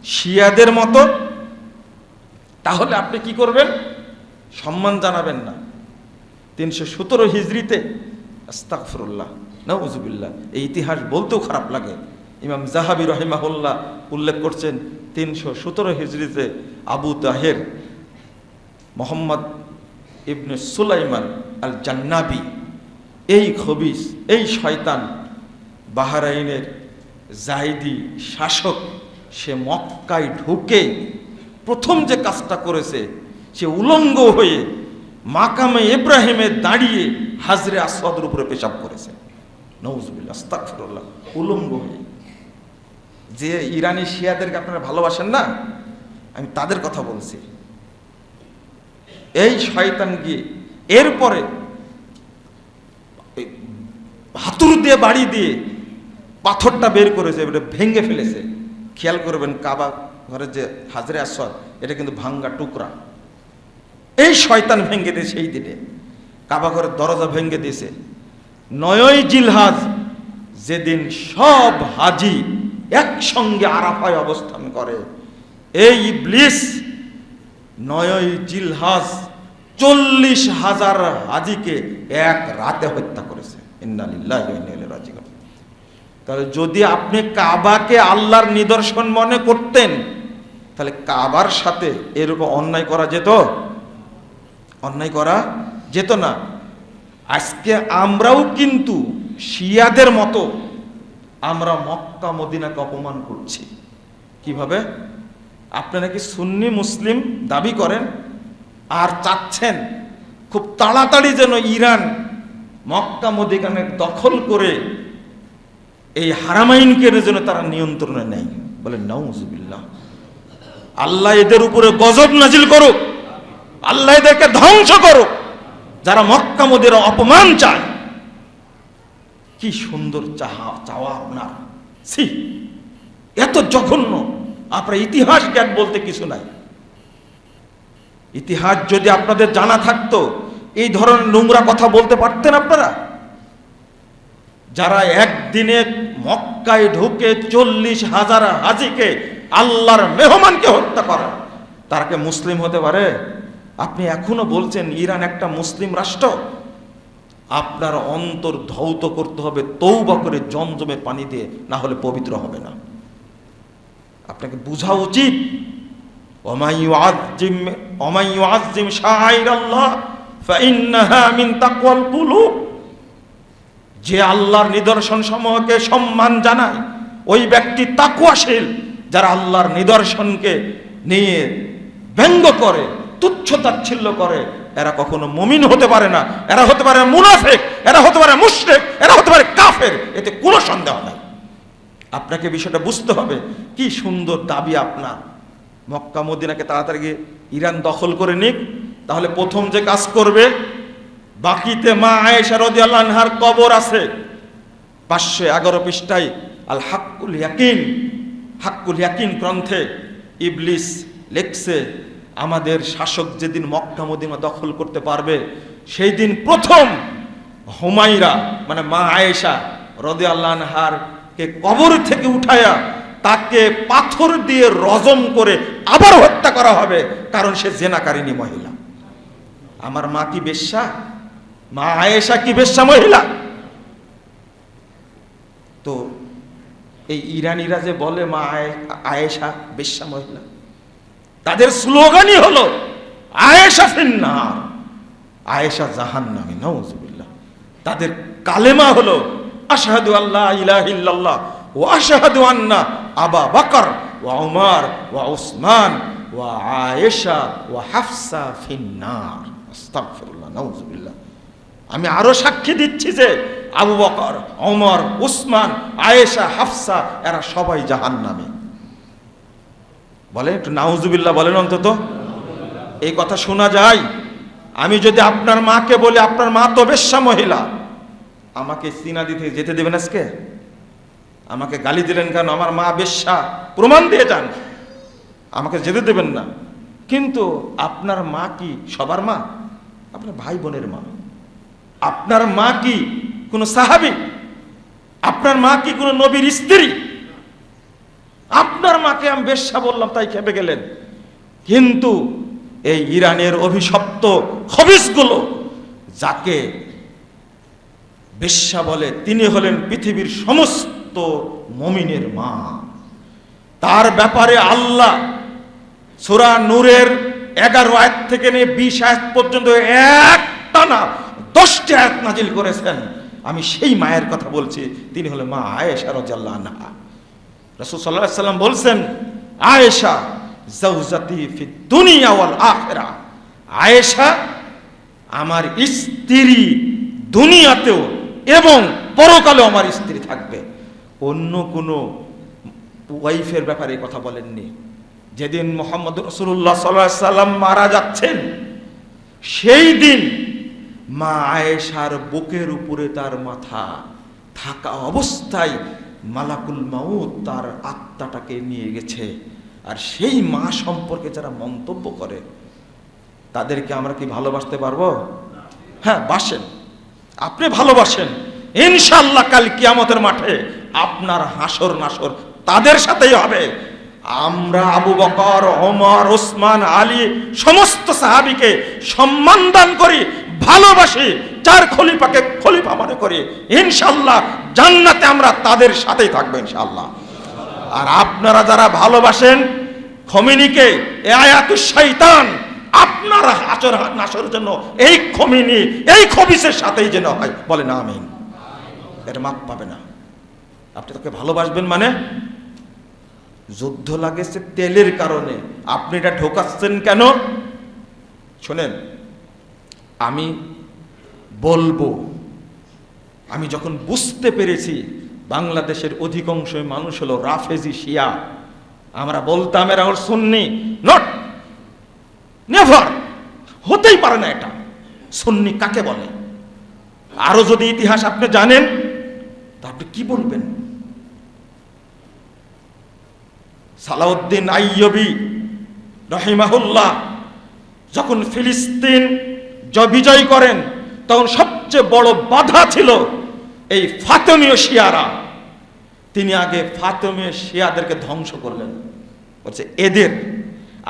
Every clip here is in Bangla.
শিয়াদের মতো, তাহলে আপনি কি করবেন? সম্মান জানাবেন না। 317 হিজরিতে, আস্তাগফিরুল্লাহ, নাউযুবিল্লাহ, এই ইতিহাস বলতেও খারাপ লাগে। ইমাম যাহাবী রাহিমাহুল্লাহ উল্লেখ করছেন 317 হিজরিতে আবু তাহের মোহাম্মদ ইবনে সুলাইমান আল জান্নাবি, এই খবিস, এই শয়তান, বাহরাইনের জাইদি শাসক, সে মক্কায় ঢুকে প্রথম যে কাজটা করেছে, সে উলঙ্গ হয়ে মাকামে ইব্রাহিমে দাঁড়িয়ে হাজরে আসওয়াদের উপরে পেশাব করেছে। নাউযুবিল্লাহ, আস্তাগফিরুল্লাহ, উলঙ্গ হয়ে। যে ইরানি শিয়াদেরকে আপনারা ভালোবাসেন না, আমি তাদের কথা বলছি। এই শয়তান গিয়ে এরপরে হাতুড় দিয়ে বাড়ি দিয়ে পাথরটা বের করেছে, এটা ভেঙে ফেলেছে। খেয়াল করবেন, কাবা ঘরের যে হাজরে আসওয়াদ, এটা কিন্তু ভাঙ্গা টুকরা। এই শয়তান ভেঙে দিয়ে সেই দিনে কাবা ঘরের দরজা ভেঙে দিয়েছে। 9ই জিলহজ, যেদিন সব হাজি একসঙ্গে আরাফায় অবস্থান করে, এই ইবলিস 9ই জিলহজ 40,000 হাজিকে এক রাতে হত্যা করেছে। ইন্না লিল্লাহি ওয়া ইন্না ইলাইহি রাজিউন। তাহলে যদি আপনি কাবাকে আল্লাহর নিদর্শন মনে করতেন, তাহলে কাবার সাথে এরকম অন্যায় করা যেত? অন্যায় করা যেত না। আজকে আমরাও কিন্তু শিয়াদের মতো আমরা মক্কা মদিনাকে অপমান করছি। কিভাবে? আপনি নাকি সুন্নি মুসলিম দাবি করেন আর চাচ্ছেন খুব তাড়াতাড়ি যেন ইরান মক্কা মদিনাকে দখল করে এই হারামাইনকে যেন তারা নিয়ন্ত্রণে নেয়। বলেন নাউযুবিল্লাহ। আল্লাহ এদের উপরে গজব নাজিল করুক, আল্লাহ এদেরকে ধ্বংস করুক, যারা মক্কা মদিনা অপমান চায়। কি সুন্দর চাওয়া আপনার! ছি, এত জঘন্য! আপনার ইতিহাস জ্ঞান বলতে কিছু নাই। ইতিহাস যদি আপনাদের জানা থাকতো, এই ধরনের নোংরা কথা বলতে পারতেন আপনারা? যারা একদিনে মক্কায় ঢুকে 40,000 হাজিকে, আল্লাহর মেহমানকে হত্যা করে, তারা কি মুসলিম হতে পারে? আপনি এখনো বলছেন ইরান একটা মুসলিম রাষ্ট্র। আপনার অন্তর ধৌত করতে হবে তওবা করে জমজমের পানি দিয়ে, না হলে পবিত্র হবে না। আপনাকে বোঝা উচিত, ওমাই ইউআযজিম শাআইরাল্লাহ ফাইন্নাহা মিন তাকওয়াল কুলুব। যে আল্লাহর নিদর্শন সমূহকে সম্মান জানায়, ওই ব্যক্তি তাকওয়াশীল। যারা আল্লাহর নিদর্শনকে নিয়ে ব্যঙ্গ করে, তুচ্ছ-তাচ্ছিল্য করে, এরা কখনো মুমিন হতে পারে না। এরা হতে পারে মুনাফিক, এরা হতে পারে মুশরিক, এরা হতে পারে কাফের, এতে কোনো সন্দেহ নাই। আপনাকে বিষয়টা বুঝতে হবে। কি সুন্দর দাবি আপনার, মক্কা মদিনাকে তাড়াতাড়ি গিয়ে ইরান দখল করে নিক। তাহলে প্রথম যে কাজ করবে, বাকিতে মা আয়েশা রাদিয়াল্লাহু আনহার কবর আছে, 511 পৃষ্ঠায় আল হাক্কুল ইয়াকিন, হাক্কুল ইয়াকিন গ্রন্থে ইবলিস লেখছে, আমাদের শাসক যেদিন মক্কা মদিনা দখল করতে পারবে, সেই দিন প্রথম হুমাইরা মানে মা আয়েশা রাদিয়াল্লাহু আনহার কে কবর থেকে উঠায়া তাকে পাথর দিয়ে রজম করে আবার হত্যা করা হবে, কারণ সে জেনাকারিনী মহিলা। আমার মা কি বেশ্যা? মা আয়েশা কি বেশ্যা মহিলা? তো এই ইরানিরা যে বলে মা আয়েশা বেশ্যা মহিলা, তাদের স্লোগানই হলো আয়েশা ফিন্নার, আয়েশা জাহান্নামী, নাউযুবিল্লাহ। তাদের কালেমা হলো আশহাদু আল্লা ইলাহা ইল্লাল্লাহ ওয়া আশহাদু আন্না আবা বকর ওয়া উমর ওয়া উসমান ওয়া আয়েশা ওয়া হাফসা ফিন্নার। আস্তাগফিরুল্লাহ, নাউযুবিল্লাহ। আমি আরো সাক্ষী দিচ্ছি যে আবু বকর, ওমর, উসমান, আয়েশা, হাফসা এরা সবাই জাহান্নামী। বলেন একটু নাউযুবিল্লাহ বলেন অন্তত। এই কথা শোনা যায়? আমি যদি আপনার মাকে বলি আপনার মা তো বেশ্যা মহিলা, আমাকে সিনা দিতে যেতে দেবেন? আজকে আমাকে গালি দিলেন কেন? আমার মা বেশ্যা, প্রমাণ দিয়ে যান, আমাকে যেতে দেবেন না। কিন্তু আপনার মা কি সবার মা? আপনার ভাই বোনের মা। আপনার মা কি কোনো সাহাবী? আপনার মা কি কোনো নবীর স্ত্রী? আপনার আপনার মাকে আমি বেশ্যা বললাম তাই খেপে গেলেন। কিন্তু এই ইরানের অভিশপ্ত খবিসগুলো যাকে বেশ্যা বলে তিনি হলেন পৃথিবীর সমস্ত মুমিনের মা। তার ব্যাপারে আল্লাহ সূরা নূরের 11 আয়াত থেকে নিয়ে 20 আয়াত পর্যন্ত একটানা 10টি আয়াত নাজিল করেছেন। আমি সেই মায়ের কথা বলছি, তিনি হলেন মা আয়েশা রাদিয়াল্লাহু আনহা। রাসূল সাল্লাল্লাহু আলাইহি ওয়াসাল্লাম বলছেন, আয়েশা জাওজাতি ফিদ দুনিয়া ওয়াল আখিরা, আয়েশা আমার স্ত্রী দুনিয়াতেও এবং পরকালেও আমার স্ত্রী থাকবে। অন্য কোনো ওয়াইফের ব্যাপারে কথা বলেননি। যেদিন মুহাম্মদ রাসূলুল্লাহ সাল্লাল্লাহু আলাইহি ওয়াসাল্লাম মারা যাচ্ছেন সেই দিন মা আয়েশার বুকের উপরে তার মাথা থাকা অবস্থায় মালাকুল মাউত তার আত্মাটাকে নিয়ে গেছে। আর সেই মা সম্পর্কে যারা মন্তব্য করে তাদেরকে আমরা কি ভালোবাসতে পারবো? হ্যাঁ, বাসেন, আপনি ভালোবাসেন। ইনশাআল্লাহ কাল কিয়ামতের মাঠে আপনার হাসর নাসর তাদের সাথেই হবে। আমরা আবু বকর, ওমর, ওসমান, আলী সমস্ত সাহাবীকে সম্মান দান করি, ভালোবাসি, চার খলিফাকে খলিফা মনে করি। ইনশাআল্লাহ জান্নাতে আমরা তাদের সাথেই থাকবো ইনশাআল্লাহ। আর আপনারা যারা ভালোবাসেন খমিনিকে, এ আয়াতুশ শয়তান, আপনার হাসর নাসর জন্য এই খমিনি, এই খবিসের সাথেই যেন হয়, বলেন আমিন। এটা মাপ পাবে না। আপনি তাকে ভালোবাসবেন মানে যুদ্ধ লাগেছে তেলের কারণে, আপনি এটা ঢোকাচ্ছেন কেন? শোনেন, আমি বলবো, আমি যখন বুঝতে পেরেছি বাংলাদেশের অধিকাংশ মানুষ হলো রাফেজি শিয়া, আমরা বলতাম এরা হল সুন্নি, নট, নেভার, হতেই পারে না এটা। সুন্নি কাকে বলে? আরো যদি ইতিহাস আপনি জানেন তা আপনি কি বলবেন? সালাউদ্দিন আইয়ুবী রাহিমাহুল্লাহ যখন ফিলিস্তিন বিজয় করেন তখন সবচেয়ে বড় বাধা ছিল এই ফাতেমীয় শিয়ারা। তিনি আগে ফাতেমীয় শিয়াদেরকে ধ্বংস করলেন, বলছে এদের।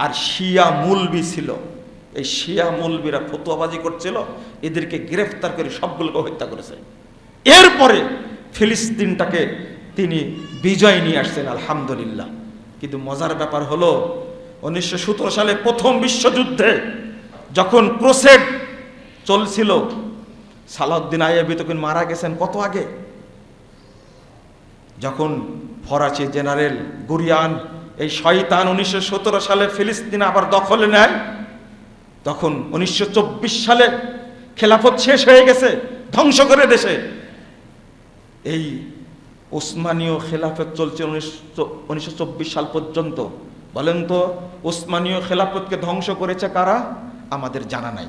আর শিয়া মুলবি ছিল, এই শিয়া মুলবিরা ফতোয়াবাজি করছিল, এদেরকে গ্রেফতার করে সবগুলোকে হত্যা করেছে। এরপরে ফিলিস্তিনটাকে তিনি বিজয় নিয়ে আসছেন, আলহামদুলিল্লাহ। কিন্তু মজার ব্যাপার হলো 1917 সালে প্রথম বিশ্বযুদ্ধে যখন ক্রুসেড চলছিল, সালাউদ্দিন আইয়ুবী তখন মারা গেছেন কত আগে। যখন ফরাসি জেনারেল গুরিয়ান, এই শয়তান 1917 সালে ফিলিস্তিন আবার দখলে নেয়, তখন 1924 সালে খেলাফত শেষ হয়ে গেছে, ধ্বংস করে দেশে। এই ওসমানীয় খেলাফত চলছে 1924 সাল পর্যন্ত। বলেন তো ওসমানীয় খেলাফতকে ধ্বংস করেছে কারা? আমাদের জানা নাই।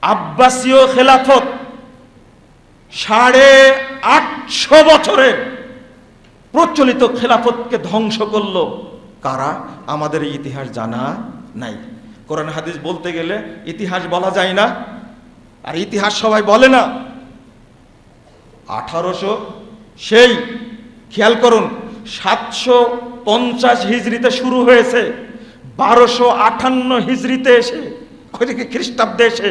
আব্বাসীয় খেলাফত 850 বছরের প্রচলিত খেলাফতকে ধ্বংস করলো কারা? আমাদের ইতিহাস জানা নাই। কোরআন হাদিস বলতে গেলে ইতিহাস বলা যায় না, আর ইতিহাস সবাই বলে না। 1800 সেই খেয়াল করুন 750 হিজরিতে শুরু হয়েছে, 1258 হিজরিতে এসে খ্রিস্টাব্দে এসে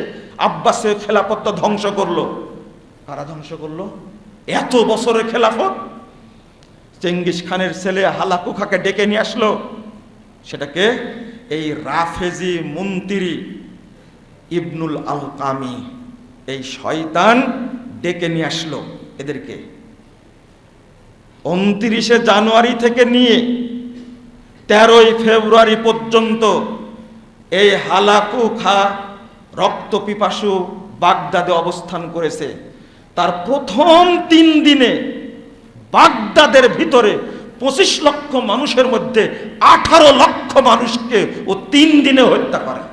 আব্বাসীয় খেলাফত ধ্বংস করলো। কারা ধ্বংস করলো? এত বছরের খেলাফত চেঙ্গিস খানের ছেলে হালাকু খাকে ডেকে নিয়ে আসলো। সেটাকে এই রাফেজি মুন্তিরি ইবনুল আলকামি, এই শয়তান ডেকে নিয়ে আসলো এদেরকে। 29 জানুয়ারি থেকে নিয়ে 13 ফেব্রুয়ারি পর্যন্ত এই হালাকু খা রক্ত পিপাসু বাগদাদে অবস্থান করেছে। তার প্রথম 3 দিনে বাগদাদের ভিতরে 25 লক্ষ মানুষের মধ্যে 18 লক্ষ মানুষকে ও 3 দিনে হত্যা করে।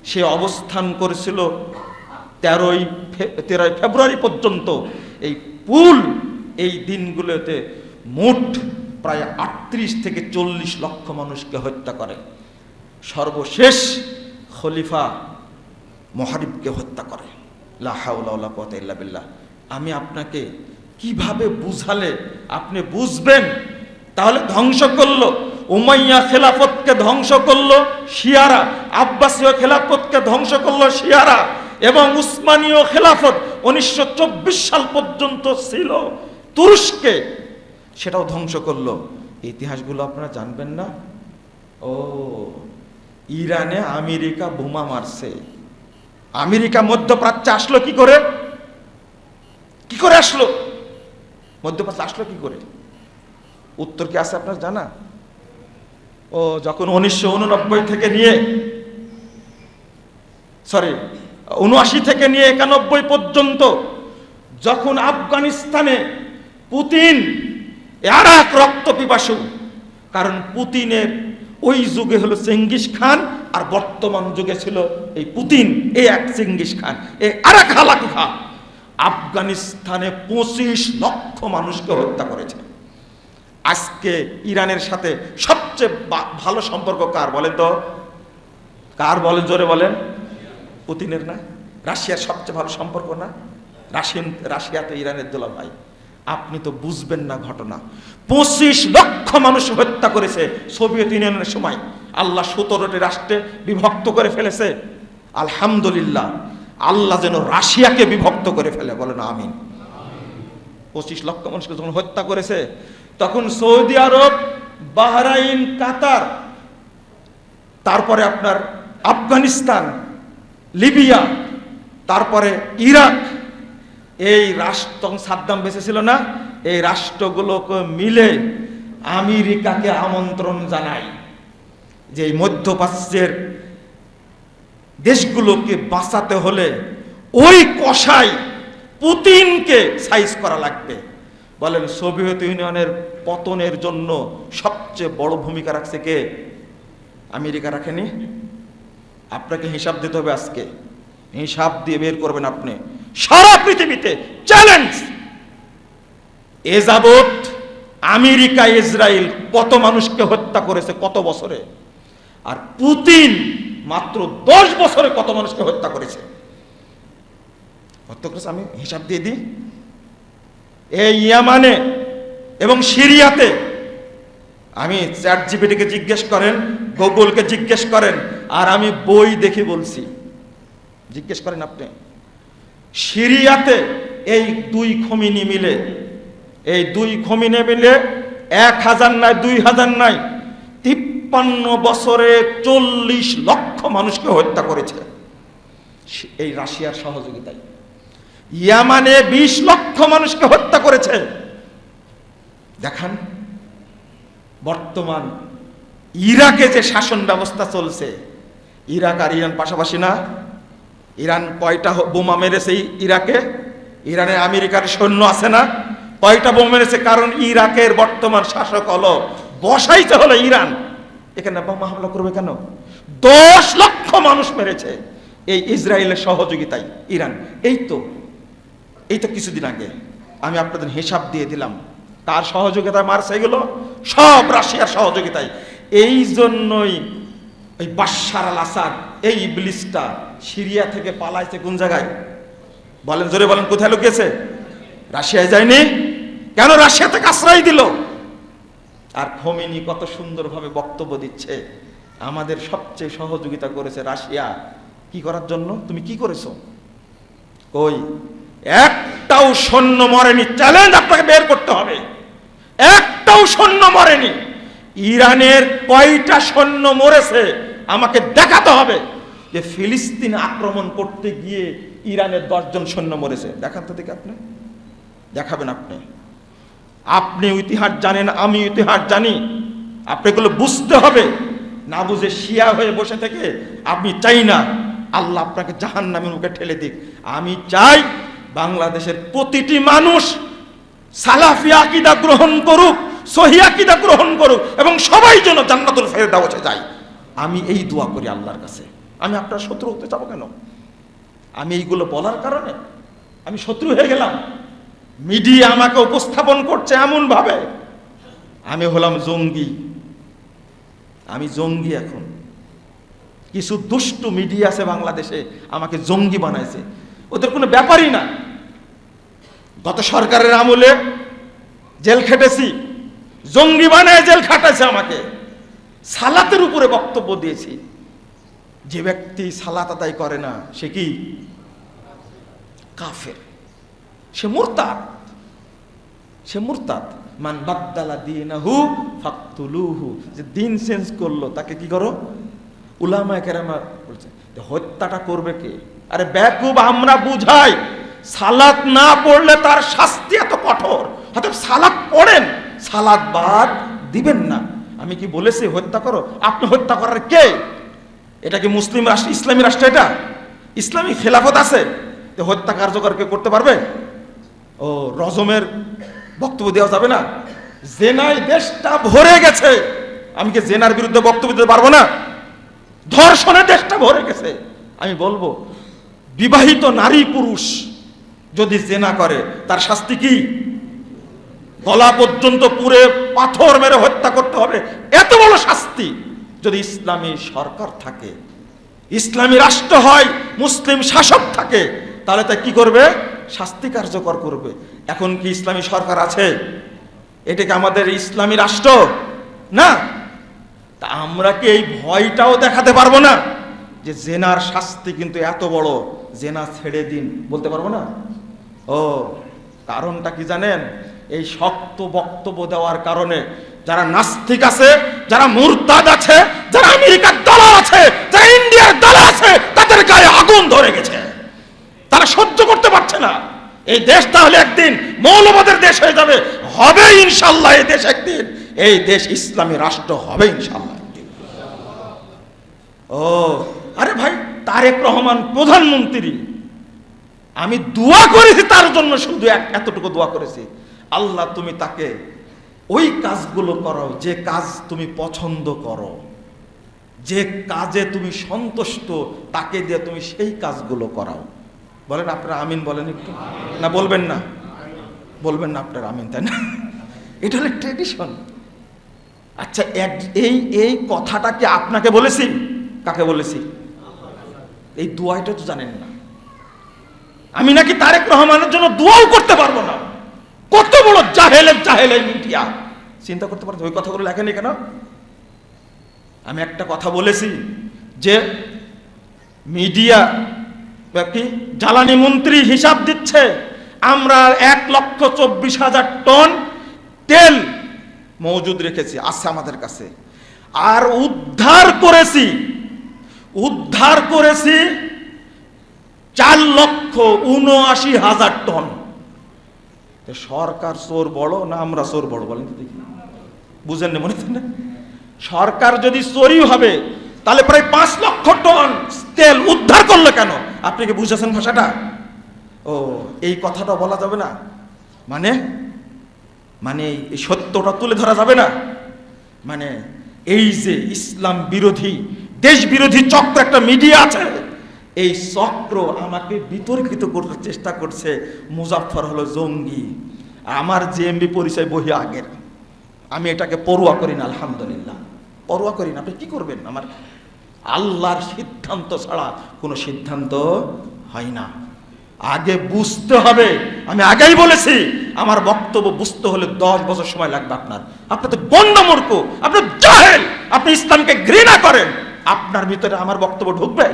সে অবস্থান করেছিল 13 ফেব্রুয়ারি পর্যন্ত। এই পুল এই দিনগুলোতে মোট প্রায় 38 থেকে 40 লক্ষ মানুষকে হত্যা করে। সর্বশেষ খলিফা মুহারিবকে হত্যা করে। লা হাওলা ওয়ালা কুওয়াতা ইল্লা বিল্লাহ। আমি আপনাকে কিভাবে বুঝালে আপনি বুঝবেন তাহলে ধ্বংস করলো উমাইয়া খেলাফতকে, ধ্বংস করলো শিয়ারা, আব্বাসীয় খেলাফতকে ধ্বংস করলো শিয়ারা, এবং উসমানীয় খেলাফত 1924 সাল পর্যন্ত ছিল তুরস্কে, সেটাও ধ্বংস করলো। ইতিহাসগুলো আপনারা জানবেন না? ও, ইরানে আমেরিকা বোমা মারছে। আমেরিকা মধ্যপ্রাচ্যে আসলো কি করে? কি করে আসলো মধ্যপ্রাচ্যে? আসলো কি করে? উত্তর কি আছে আপনার জানা? ও, যখন 1989 থেকে নিয়ে 79 থেকে নিয়ে 91 পর্যন্ত যখন আফগানিস্তানে পুতিন আর এক রক্ত পিপাসু, কারণ পুতিনের ওই যুগে হলো চেঙ্গিস খান, আর বর্তমান যুগে ছিল এই পুতিন, এই এক চেঙ্গিস খান, এই আর এক হালাকু খান। আফগানিস্তানে 25 লক্ষ মানুষকে হত্যা করেছে। আজকে ইরানের সাথে সবচেয়ে ভালো সম্পর্ক কার বলেন তো? কার বলেন? জোরে বলেন। পুতিনের না? রাশিয়ার সবচেয়ে ভালো সম্পর্ক না? রাশিয়া তো ইরানের দোলা ভাই। আপনি তো বুঝবেন না ঘটনা। 25 লক্ষ মানুষ হত্যা করেছে সোভিয়েত ইউনিয়নের সময়। আল্লাহ 17টি রাষ্ট্রে বিভক্ত করে ফেলেছে। আলহামদুলিল্লাহ, আল্লাহ যেন রাশিয়াকে বিভক্ত করে ফেলে, বলেন আমিন। 25 লক্ষ মানুষকে যখন হত্যা করেছে, তখন সৌদি আরব, বাহরাইন, কাতার, তারপরে আপনার আফগানিস্তান, লিবিয়া, তারপরে ইরাক, এই রাষ্ট্র সাদ্দাম বেঁচে ছিল না, এই রাষ্ট্রগুলোকে মিলে আমেরিকাকে আমন্ত্রণ জানায় যে এই মধ্যপ্রাচ্যের দেশগুলোকে বাঁচাতে হলে ওই কষাই পুতিনকে সাইজ করা লাগবে। বলেন, সোভিয়েত ইউনিয়নের পতনের জন্য সবচেয়ে বড় ভূমিকা রাখছে কে? আমেরিকা রাখেনি? আপনাকে হিসাব দিতে হবে আজকে, হিসাব দিয়ে বের করবেন আপনি। সারা পৃথিবীতে চ্যালেঞ্জ, এ যাবৎ আমেরিকা, ইসরায়েল কত মানুষকে হত্যা করেছে কত বছরে, আর পুতিন মাত্র 10 বছরে কত মানুষকে হত্যা করেছে? আমি হিসাব দিয়ে দিই। এই ইয়ামানে এবং সিরিয়াতে, আমি চ্যাটজিপিটিকে জিজ্ঞেস করেন, গুগলকে জিজ্ঞেস করেন, আর আমি বই দেখে বলছি, জিজ্ঞেস করেন আপনি। সিরিয়াতে এই 2 খমিনি মিলে, এই 2 খমিনি মিলে 1000 নাই, 2000 নাই, 53 বছরে 40 লক্ষ মানুষকে হত্যা করেছে এই রাশিয়ার সহযোগিতায়। ইয়ামানে 20 লক্ষ মানুষকে হত্যা করেছে। দেখান বর্তমান ইরাকে যে শাসন ব্যবস্থা চলছে, ইরাক আর ইরান পাশাপাশি না? ইরান কয়টা বোমা মেরেছে ইরাকে? ইরানে আমেরিকার সৈন্য আছে না? কয়টা বোমা মেরেছে? কারণ ইরাকের বর্তমান শাসক হলো, বসাইতে হলো ইরান। এখানে বোমা হামলা করবে কেন? 10 লক্ষ মানুষ মেরেছে এই ইসরায়েলের সহযোগিতায় ইরান। এই তো কিছুদিন আগে আমি আপনাদের হিসাব দিয়ে দিলাম কার সহযোগিতায় মারছে এগুলো, সব রাশিয়ার সহযোগিতায়। এই জন্যই এই বাশার আল আসাদ, এই ইবলিসটা সিরিয়া থেকে পালাইছে কোন জায়গায়? বলেন, জোরে বলেন, কোথায় লুকিয়েছে? রাশিয়ায় যায়নি কেন? রাশিয়া থেকে আশ্রয় দিল। আর খোমেনি কত সুন্দরভাবে বক্তব্য দিচ্ছে, আমাদের সবচেয়ে সহযোগিতা করেছে রাশিয়া। কি করার জন্য? তুমি কি করেছো? কই একটাও সৈন্য মরেনি। চ্যালেঞ্জ আপনাকে বের করতে হবে, একটাও সৈন্য মরেনি। ইরানের কয়টা সৈন্য মরেছে আমাকে দেখাতে হবে যে ফিলিস্তিন আক্রমণ করতে গিয়ে ইরানের 10 জন সৈন্য মরেছে। দেখান তো দেখি, আপনি দেখাবেন? আপনি ইতিহাস জানেন, আমি ইতিহাস জানি, আপনাগুলো বুঝতে হবে। না বুঝে শিয়া হয়ে বসে থেকে আমি চাই না আল্লাহ আপনাকে জাহান্নামের মুখে ঠেলে দিক। আমি চাই বাংলাদেশের প্রতিটি মানুষ সালাফি আকীদা গ্রহণ করুক, সহিহ আকীদা গ্রহণ করুক, এবং সবাই যেন জান্নাতুল ফেরদাউসে যায়। আমি এই দোয়া করি আল্লাহর কাছে। আমি আপনার শত্রু হতে যাবো কেন? আমি এইগুলো বলার কারণে আমি শত্রু হয়ে গেলাম? মিডিয়া আমাকে উপস্থাপন করছে এমন ভাবে আমি হলাম জঙ্গি। আমি জঙ্গি। এখন কিছু দুষ্টু মিডিয়া আছে বাংলাদেশে, আমাকে জঙ্গি বানাইছে। ওদের কোনো ব্যাপারই না। গত সরকারের আমলে জেল খেটেছি, জঙ্গি বানায় জেল খাটাইছে আমাকে। সালাতের উপরে বক্তব্য দিয়েছি। যে ব্যক্তি সালাত আদায় করে না সে কি কাফের, সে মুরতাদ, সে মুরতাদ। মান বাদদালা দীনাহু ফাকতুলুহু, যে দিন চেঞ্জ করলো তাকে কি করো। উলামায়ে কেরাম বলছে হত্যাটা করবে কে? আরে বেকুব, আমরা বুঝাই সালাত না পড়লে তার শাস্তি এত কঠোর, অতএব সালাত পড়েন, সালাত বাদ দিবেন না। আমি কি বলেছি হত্যা করো? আপনি হত্যা করার কে? এটা কি মুসলিম রাষ্ট্র, ইসলামী রাষ্ট্র? এটা ইসলামী খেলাফত আছে? হত্যা কার্যকর কে করতে পারবে? ও রজমের বক্তব্য দেওয়া যাবে না? জেনায় দেশটা ভরে গেছে, আমি কি জেনার বিরুদ্ধে বক্তব্য দিতে পারবো না? ধর্ষণে দেশটা ভরে গেছে, আমি বলবো বিবাহিত নারী পুরুষ যদি জেনা করে তার শাস্তি কি? গলা পর্যন্ত পুরে পাথর মেরে হত্যা করতে হবে, এত বড় শাস্তি। যদি ইসলামী সরকার থাকে, ইসলামী রাষ্ট্র হয়, মুসলিম শাসক থাকে, তাহলে তা কি করবে? শাস্তি কার্যকর করবে। এখন কি ইসলামী সরকার আছে? এটা কি আমাদের ইসলামী রাষ্ট্র না? তা আমরা কি এই ভয়টাও দেখাতে পারবো না যে জেনার শাস্তি কিন্তু এত বড়, জেনা ছেড়ে দিন, বলতে পারবো না? ও কারণটা কি জানেন? এই শক্ত বক্তব্য দেওয়ার কারণে যারা নাস্তিক আছে, যারা মুরতাদ আছে, যারা আমেরিকার দালাল আছে, যারা ইন্ডিয়ার দালাল আছে, তাদের গায়ে আগুন ধরে গেছে। তারা সহ্য করতে পারছে না। এই দেশ তাহলে একদিন মৌলবাদের দেশ হয়ে যাবে, হবে ইনশাল্লাহ। এই দেশ একদিন, এই দেশ ইসলামী রাষ্ট্র হবে ইনশাল্লাহ। ও আরে ভাই, তারেক রহমান প্রধানমন্ত্রী, আমি দোয়া করেছি তার জন্য, শুধু এতটুকু দোয়া করেছি, আল্লাহ তুমি তাকে ওই কাজগুলো করাও যে কাজ তুমি পছন্দ করো, যে কাজে তুমি সন্তুষ্ট, তাকে দিয়ে তুমি সেই কাজগুলো করাও। বলেন আপনারা আমিন বলেন একটু, না বলবেন না? বলবেন না আপনারা আমিন, তাই না? এটা হলো ট্রেডিশন। আচ্ছা, এই কথাটা কি আপনাকে বলেছি? কাকে বলেছি? এই দোয়াটা তো জানেন না। আমি নাকি তারেক রহমানের জন্য দোয়াও করতে পারবো না। কত বড় জাহেল মিডিয়া, চিন্তা করতে পারতো? ওই কথাগুলো লেখেনি কেন? আমি একটা কথা বলেছি যে মিডিয়া কি জ্বালানি মন্ত্রী হিসাব দিচ্ছে আমরা 1,24,000 টন তেল মজুদ রেখেছি, আছে আমাদের কাছে, আর উদ্ধার করেছি 4,79,000 টন। সরকার চোর বড় না আমরা চোর বড়? বলেন তো দেখি, বুঝেন না মনে হয় না? সরকার যদি চোরই হবে তাহলে প্রায় 5 লক্ষ টন তেল উদ্ধার করলো কেন? আপনি কি বুঝেছেন ভাষাটা? ও এই কথাটা বলা যাবে না, মানে এই সত্যটা তুলে ধরা যাবে না? মানে এই যে ইসলাম বিরোধী, দেশ বিরোধী চক্র একটা মিডিয়া আছে, এই চক্র আমাকে বিতর্কিত করতে চেষ্টা করছে। মুজাফফর হলো জঙ্গি, আমার জেএমবি পরিচয় বহি আগের, আমি এটাকে পরোয়া করি না, আলহামদুলিল্লাহ পরোয়া করি না। আপনি কি করবেন? আমার আল্লাহর সিদ্ধান্ত ছাড়া কোনো সিদ্ধান্ত হয় না। আগে বুঝতে হবে, আমি আগেই বলেছি আমার বক্তব্য বুঝতে হলে 10 বছর সময় লাগবে। আপনি তো গণ্ডমূর্খ, আপনি জাহেল, আপনি ইসলামকে ঘৃণা করেন, আপনার ভিতরে আমার বক্তব্য ঢুকবে?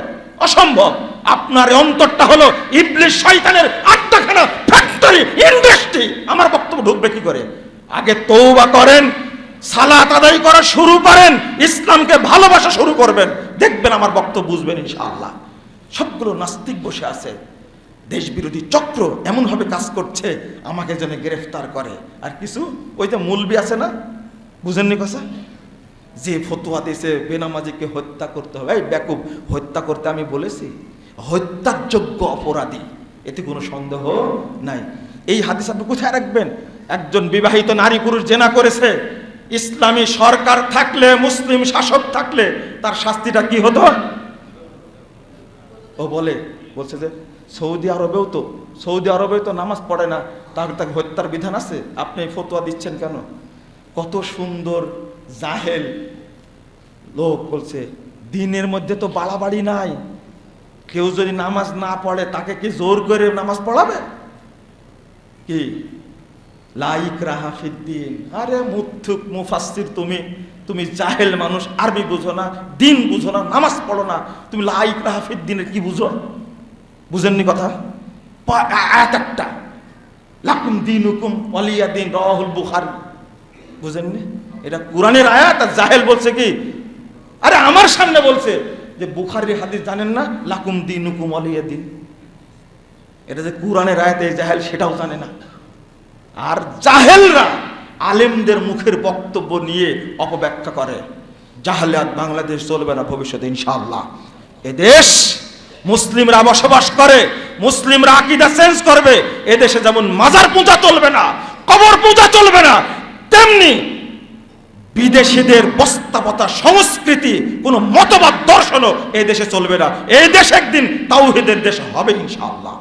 অসম্ভব। আপনার অন্তরটা হলো ইবলিস শয়তানের আড্ডাখানা, ফ্যাক্টরি, ইন্ডাস্ট্রি, আমার বক্তব্য ঢুকবে কি করে? আগে তওবা করেন, সালাত আদায় করা শুরু করেন, ইসলামকে ভালোবাসা শুরু করবেন, দেখবেন আমার বক্তব্য বুঝবেন ইনশাআল্লাহ। সবগুলো নাস্তিক বসে আছে, দেশ বিরোধী চক্র এমন ভাবে কাজ করছে আমাকে যেন গ্রেফতার করে। আর কিছু ওই যে মৌলবি আছে না, বুঝেননি কথা, যে ফতোয়া দিয়েছে বেনামাজিকে হত্যা করতে হবে। এই বেকুব, হত্যা করতে আমি বলেছি হত্যার যোগ্য অপরাধী, এতে কোনো সন্দেহ নাই। এই হাদিস আপনি কোথায় রাখবেন? একজন বিবাহিত নারী পুরুষ জেনা করেছে, ইসলামী সরকার থাকলে, মুসলিম শাসক থাকলে তার শাস্তিটা কি হতো? ও বলছে যে সৌদি আরবেও তো নামাজ পড়ে না, তাকে হত্যার বিধান আছে, আপনি ফতোয়া দিচ্ছেন কেন? কত সুন্দর জাহেল লোক বলছে দিনের মধ্যে তো বাড়াবাড়ি নাই, কেউ যদি নামাজ না পড়ে তাকে কি জোর করে নামাজ পড়াবে? কি লা ইকরাহা ফিদ্দিন। আরে মুথুক মুফাসসির, তুমি জাহেল মানুষ, আরবি বুঝো না, দিন বুঝো না, নামাজ পড়ো না, তুমি লা ইকরাহা ফিদ্দিনের কি বুঝো? বুঝেননি কথা? আয়াত একটা, লাকুম দীনুকুম ওয়ালিয়া দিন, রাওয়াহুল বুখারী। বুঝেননি? এটা কোরআনের আয়াত, আর জাহেল বলছে কি? আরে আমার সামনে বলছে যে বুখারীর হাদিস জানেন না, লাকুম দীনুকুম ওয়ালিয়া দিন। এটা যে কোরআনের আয়াত, এই জাহেল সেটাও জানে না। আর জাহেলরা আলেমদের মুখের বক্তব্য নিয়ে অপব্যাখ্যা করে। জাহেলিয়াত বাংলাদেশ চলবে না ভবিষ্যতে ইনশাআল্লাহ। এদেশ মুসলিমরা বসবাস করে, মুসলিমরা আকীদা চেঞ্জ করবে। এদেশে যেমন মাজার পূজা চলবে না, কবর পূজা চলবে না, তেমনি বিদেশিদের বস্তাপতা সংস্কৃতি, কোনো মতবাদ দর্শনও এই দেশে চলবে না। এই দেশ একদিন তাওহীদের দেশ হবে ইনশাআল্লাহ,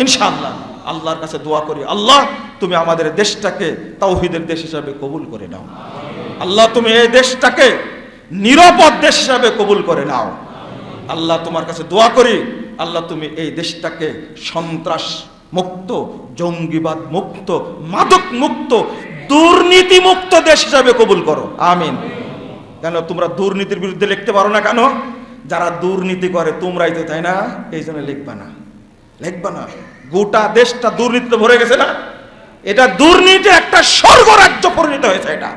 ইনশাআল্লাহ। আল্লাহর কাছে দোয়া করি, আল্লাহ তুমি আমাদের দেশটাকে তাওহীদের দেশ হিসাবে কবুল করে নাও। আল্লাহ তুমি এই দেশটাকে নিরাপদ দেশ হিসাবে কবুল করে নাও। আল্লাহ তোমার কাছে দোয়া করি, আল্লাহ তুমি এই দেশটাকে সন্ত্রাস মুক্ত, জঙ্গিবাদ মুক্ত, মাদক মুক্ত, দুর্নীতি মুক্ত দেশ হিসাবে কবুল করো, আমিন। কেন তোমরা দুর্নীতির বিরুদ্ধে লিখতে পারো না কেন? যারা দুর্নীতি করে তোমরাই তো, তাই না? এই জন্য লিখবা না, লিখবা না। গোটা দেশটা দুর্নীতিতে ভরে গেছে না? এটা দুর্নীতি একটা স্বর্গ রাজ্য পরিণত হয়েছে। এটা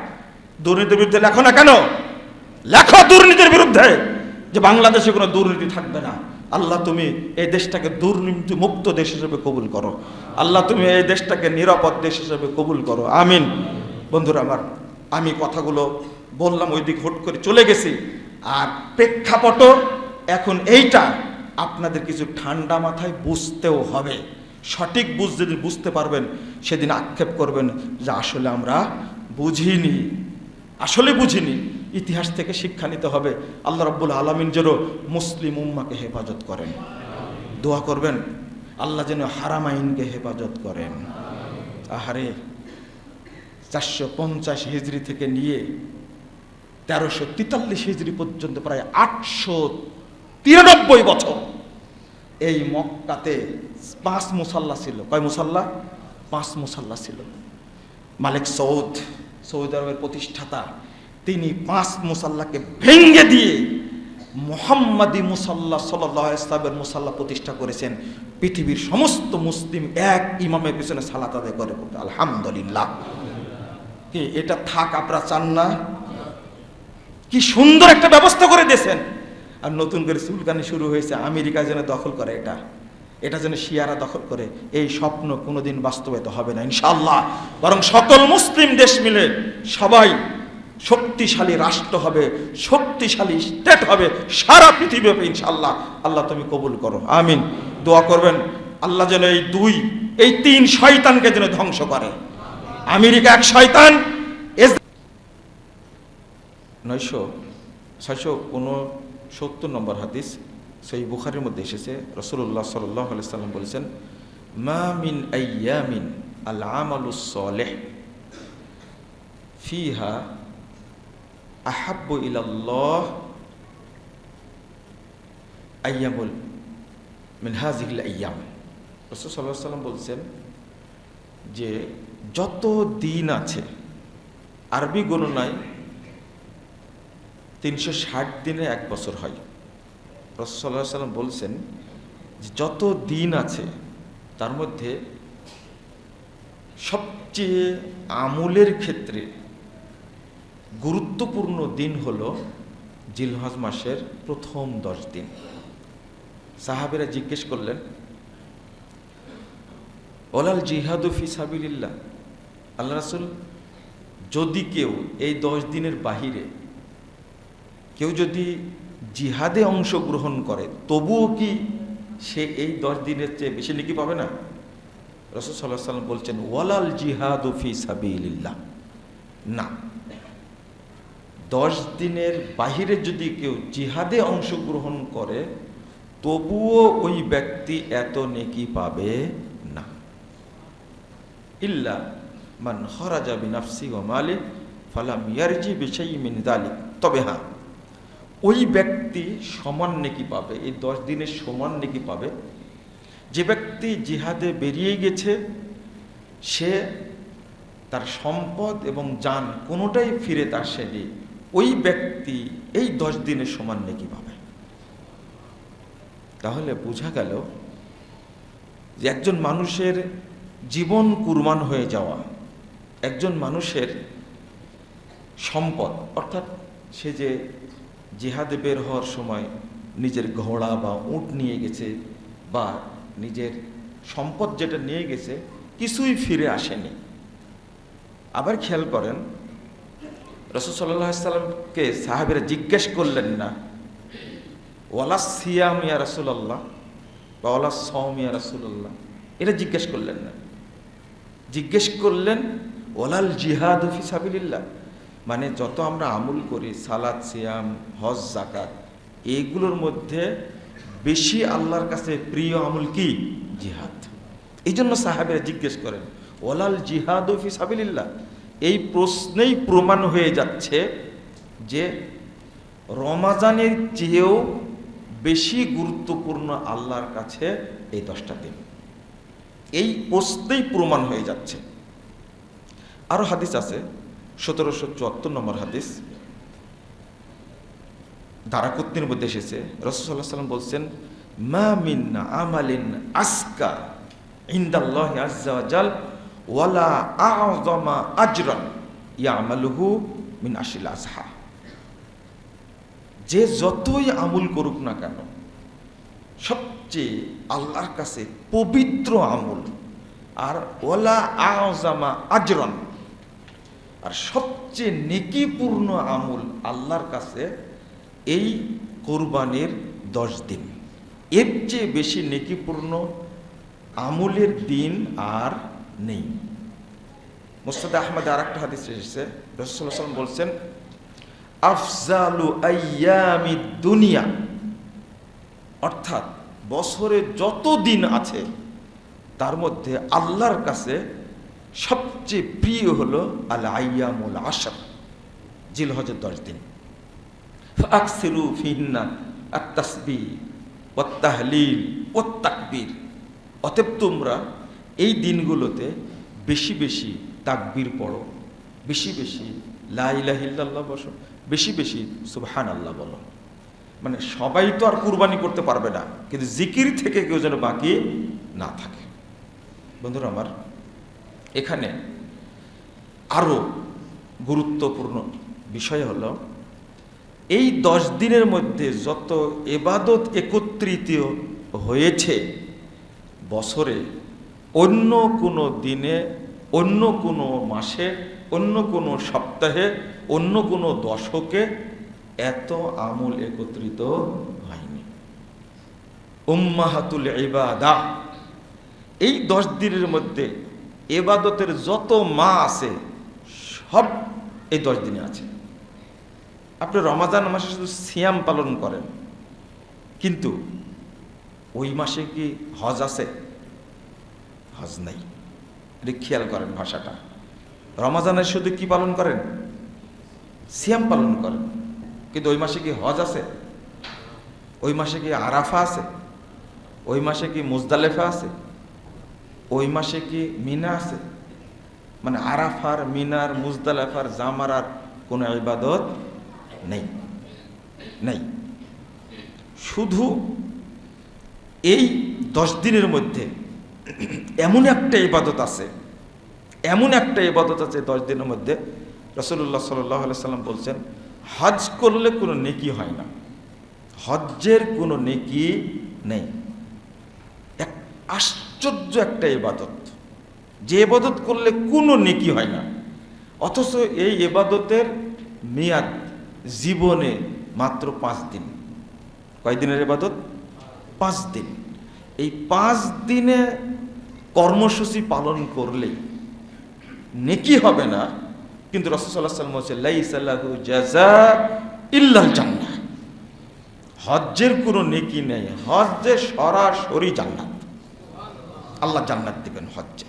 দুর্নীতির বিরুদ্ধে লেখো না কেন? লেখো দুর্নীতির বিরুদ্ধে, যে বাংলাদেশে কোনো দুর্নীতি থাকবে না। আল্লাহ তুমি এই দেশটাকে দুর্নীতি মুক্ত দেশ হিসেবে কবুল করো। আল্লাহ তুমি এই দেশটাকে নিরাপদ দেশ হিসেবে কবুল করো, আমিন। বন্ধুরা আমার, আমি কথাগুলো বললাম, ওই দিক হুট করে চলে গেছি। আর প্রেক্ষাপট এখন এইটা, আপনাদের কিছু ঠান্ডা মাথায় বুঝতেও হবে। সঠিক যেদিন বুঝতে পারবেন, সেদিন আক্ষেপ করবেন যে আসলে আমরা বুঝিনি, আসলে বুঝিনি। ইতিহাস থেকে শিক্ষা নিতে হবে। আল্লাহ রাব্বুল আলামিন যেন মুসলিম উম্মাকে হেফাজত করেন। দোয়া করবেন আল্লাহ যেন হারামাইনকে হেফাজত করেন। আহারে, 450 হিজরি থেকে নিয়ে 1343 হিজরি পর্যন্ত প্রায় 893 বছর এই মক্কাতে 5 মুসাল্লা ছিল। কয় মুসাল্লা? 5 মুসাল্লা ছিল। মালিক সৌদ, সৌদি আরবের প্রতিষ্ঠাতা, তিনি 5 মুসাল্লাকে ভেঙে দিয়ে মুহাম্মাদি মুসাল্লা সাল্লাল্লাহু আলাইহি ওয়াসাল্লামের মুসাল্লা প্রতিষ্ঠা করেছেন। পৃথিবীর সমস্ত মুসলিম এক ইমামের পিছনে সালাত আদায় করে, আলহামদুলিল্লাহ। কি এটা থাক আপনারা চান না? কি সুন্দর একটা ব্যবস্থা করে দিয়েছেন। আর নতুন করে চুলকানি শুরু হয়েছে, আমেরিকা যেন দখল করে, এটা যেন শিয়ারা দখল করে। এই স্বপ্ন কোনোদিন বাস্তবায়িত হবে না ইনশাআল্লাহ। বরং সকল মুসলিম দেশ মিলে সবাই শক্তিশালী রাষ্ট্র হবে, শক্তিশালী স্টেট হবে সারা পৃথিবীতে ইনশাআল্লাহ। আল্লাহ তুমি কবুল করো, আমিন। দোয়া করবেন আল্লাহ যেন এই 3 শয়তানকে যেন ধ্বংস করে। আমেরিকা এক শয়তান। 969 নম্বর হাদিস সহিহ বুখারীর মধ্যে এসেছে, রাসূলুল্লাহ সাল্লাল্লাহু আলাইহি সাল্লাম বলেছেন, মা মিন আইয়ামিন আল আমালুস সালিহ ফিহা আহাব্বু ইলাল্লাহ আইয়ামুল মিন হাযিহিল আইয়াম। রাসূল সাল্লাল্লাহু আলাইহি সাল্লাম বলছেন যে যত দিন আছে, আরবি গণনায় 360 দিনে 1 বছর হয়। রাসূল সাল্লাল্লাহু আলাইহি সাল্লাম বলছেন যে যত দিন আছে তার মধ্যে সবচেয়ে আমলের ক্ষেত্রে গুরুত্বপূর্ণ দিন হলো জিলহজ মাসের প্রথম 10 দিন। সাহাবীরা জিজ্ঞেস করলেন, ওয়ালাল জিহাদু ফি সাবিলিল্লাহ, আল্লাহ রাসূল, যদি কেউ এই 10 দিনের বাহিরে কেউ যদি জিহাদে অংশগ্রহণ করে, তবুও কি সে এই 10 দিনের চেয়ে বেশি নেকি পাবে না? রাসূল সাল্লাল্লাহু আলাইহি সাল্লাম বলছেন, ওয়ালাল জিহাদু ফি সাবিলিল্লাহ, না, 10 দিনের বাহিরে যদি কেউ জিহাদে অংশগ্রহণ করে, তবুও ওই ব্যক্তি এত নেকি পাবে না। ইল্লা মান খরাজা বিনাফসি ওয়া মালি ফালাম ইয়ারজি বিশাইইন মিন যালিক, তবে হ্যাঁ, ওই ব্যক্তি সমান নেকি পাবে, এই 10 দিনের সমান নেকি পাবে যে ব্যক্তি জিহাদে বেরিয়ে গেছে, সে তার সম্পদ এবং জান কোনোটাই ফিরে আসেনি, ওই ব্যক্তি এই 10 দিনের সমান নেকি পাবে। তাহলে বোঝা গেল যে একজন মানুষের জীবন কুরবান হয়ে যাওয়া, একজন মানুষের সম্পদ, অর্থাৎ সে যে জিহাদে বের হওয়ার সময় নিজের ঘোড়া বা উট নিয়ে গেছে বা নিজের সম্পদ যেটা নিয়ে গেছে কিছুই ফিরে আসেনি। আবার খেয়াল করেন, রাসূল সাল্লাল্লাহু আলাইহি সাল্লামকে সাহাবীরা জিজ্ঞেস করলেন না ওয়ালা সিয়াম ইয়া রাসূলুল্লাহ বা ওয়ালা সাওম ইয়া রাসূলুল্লাহ, এটা জিজ্ঞেস করলেন না। জিজ্ঞেস করলেন ওয়ালাল জিহাদু ফি সাবিলিল্লাহ, মানে যত আমরা আমল করি, সালাত, সিয়াম, হজ, যাকাত, এইগুলোর মধ্যে বেশি আল্লাহর কাছে প্রিয় আমল কি? জিহাদ। এই জন্য সাহাবীরা জিজ্ঞেস করেন ওয়ালাল জিহাদু ফি সাবিলিল্লাহ। এই প্রশ্নেই প্রমাণ হয়ে যাচ্ছে যে রমাজানের চেয়েও বেশি গুরুত্বপূর্ণ আল্লাহর কাছে এই 10টা দিন। এই প্রশ্নেই প্রমাণ হয়ে যাচ্ছে। আরো হাদিস আছে, 1774 নম্বর হাদিস, দারাকুতনির মধ্যে এসেছে। রাসূল সাল্লাল্লাহু আলাইহি ওয়াসাল্লাম বলছেন, মা মিন আমালিন আসকা ইনদাল্লাহি আযজা ওয়া জাল ওয়ালা আ'যামা আজরান ইয়ামালুহু মিন আশিল আসহা। যে যতই আমল করুক না কেন, সবচেয়ে আল্লাহর কাছে পবিত্র আমল, আর ওয়ালা আ'যামা আজরান, আর সবচেয়ে নেকিপূর্ণ আমল আল্লাহর কাছে এই কোরবানির 10 দিন। এর চেয়ে বেশি নেকিপূর্ণ আমলের দিন আর নেই। মুসনাদ আহমদে আর একটা হাদিস এসেছে, রাসূল সাল্লাল্লাহু আলাইহি ওয়াসাল্লাম বলছেন, আফজালু আইয়ামিদ দুনিয়া, অর্থাৎ বছরে যত দিন আছে তার মধ্যে আল্লাহর কাছে সবচেয়ে প্রিয় হলো আল আইয়ামুল আশর, জিলহজের 10 দিন। ফাকসিরু ফিহিন্না আত-তাসবিহ ওয়াত তাহলিল ওয়াত তাকবীর, অতএব তোমরা এই দিনগুলোতে বেশি বেশি তাকবীর পড়ো, বেশি বেশি লা ইলাহা ইল্লাল্লাহ বলো, বেশি বেশি সুবহানাল্লাহ বলো। মানে সবাই তো আর কুরবানি করতে পারবে না, কিন্তু জিকির থেকে কেউ যেন বাকি না থাকে। বন্ধুরা আমার, এখানে আরো গুরুত্বপূর্ণ বিষয় হলো, এই 10 দিনের মধ্যে যত ইবাদত একত্রিত হয়েছে বছরে, অন্য কোনো দিনে, অন্য কোনো মাসে, অন্য কোনো সপ্তাহে, অন্য কোনো দশকে এত আমল একত্রিত হয়নি। উম্মাহাতুল ইবাদাহ, এই 10 দিনের মধ্যে ইবাদতের যত মা আছে সব এই 10 দিনে আছে। আপনি রমাজান মাসে শুধু সিয়াম পালন করেন, কিন্তু ওই মাসে কি হজ আছে? হজ নাই। এটা খেয়াল করেন ভাষাটা। রমাজানে শুধু কি পালন করেন? সিয়াম পালন করেন, কিন্তু ওই মাসে কি হজ আছে? ওই মাসে কি আরাফা আছে? ওই মাসে কি মুজদালেফা আছে? ওই মাসে কি মিনা আছে? মানে আরাফার, মিনার, মুজদালেফার, জামারার কোনো ইবাদত নেই, নেই। শুধু এই 10 দিনের মধ্যে এমন একটা ইবাদত আছে, এমন একটা ইবাদত আছে 10 দিনের মধ্যে, রাসূলুল্লাহ সাল্লাল্লাহু আলাইহি সাল্লাম বলছেন, হজ করলে কোনো নেকি হয় না, হজ্জের কোনো নেকি নেই। এক আশ্চর্য একটা ইবাদত, যে ইবাদত করলে কোনো নেকি হয় না, অথচ এই ইবাদতের মেয়াদ জীবনে মাত্র 5 দিন। কয় দিনের ইবাদত? 5 দিন। এই 5 দিনে কর্মসূচি পালন করলেই নেকি হবে না, কিন্তু রাসূল সাল্লাল্লাহু আলাইহি ওয়াসাল্লাম বলেছেন, লাইসা লাহু জাযা ইল্লাল জান্নাহ। হজ্জের কোনো নেকি নেই, হজ্জে সরাসরি জান্নাত, আল্লাহ জান্নাত দিবেন হজ্জে।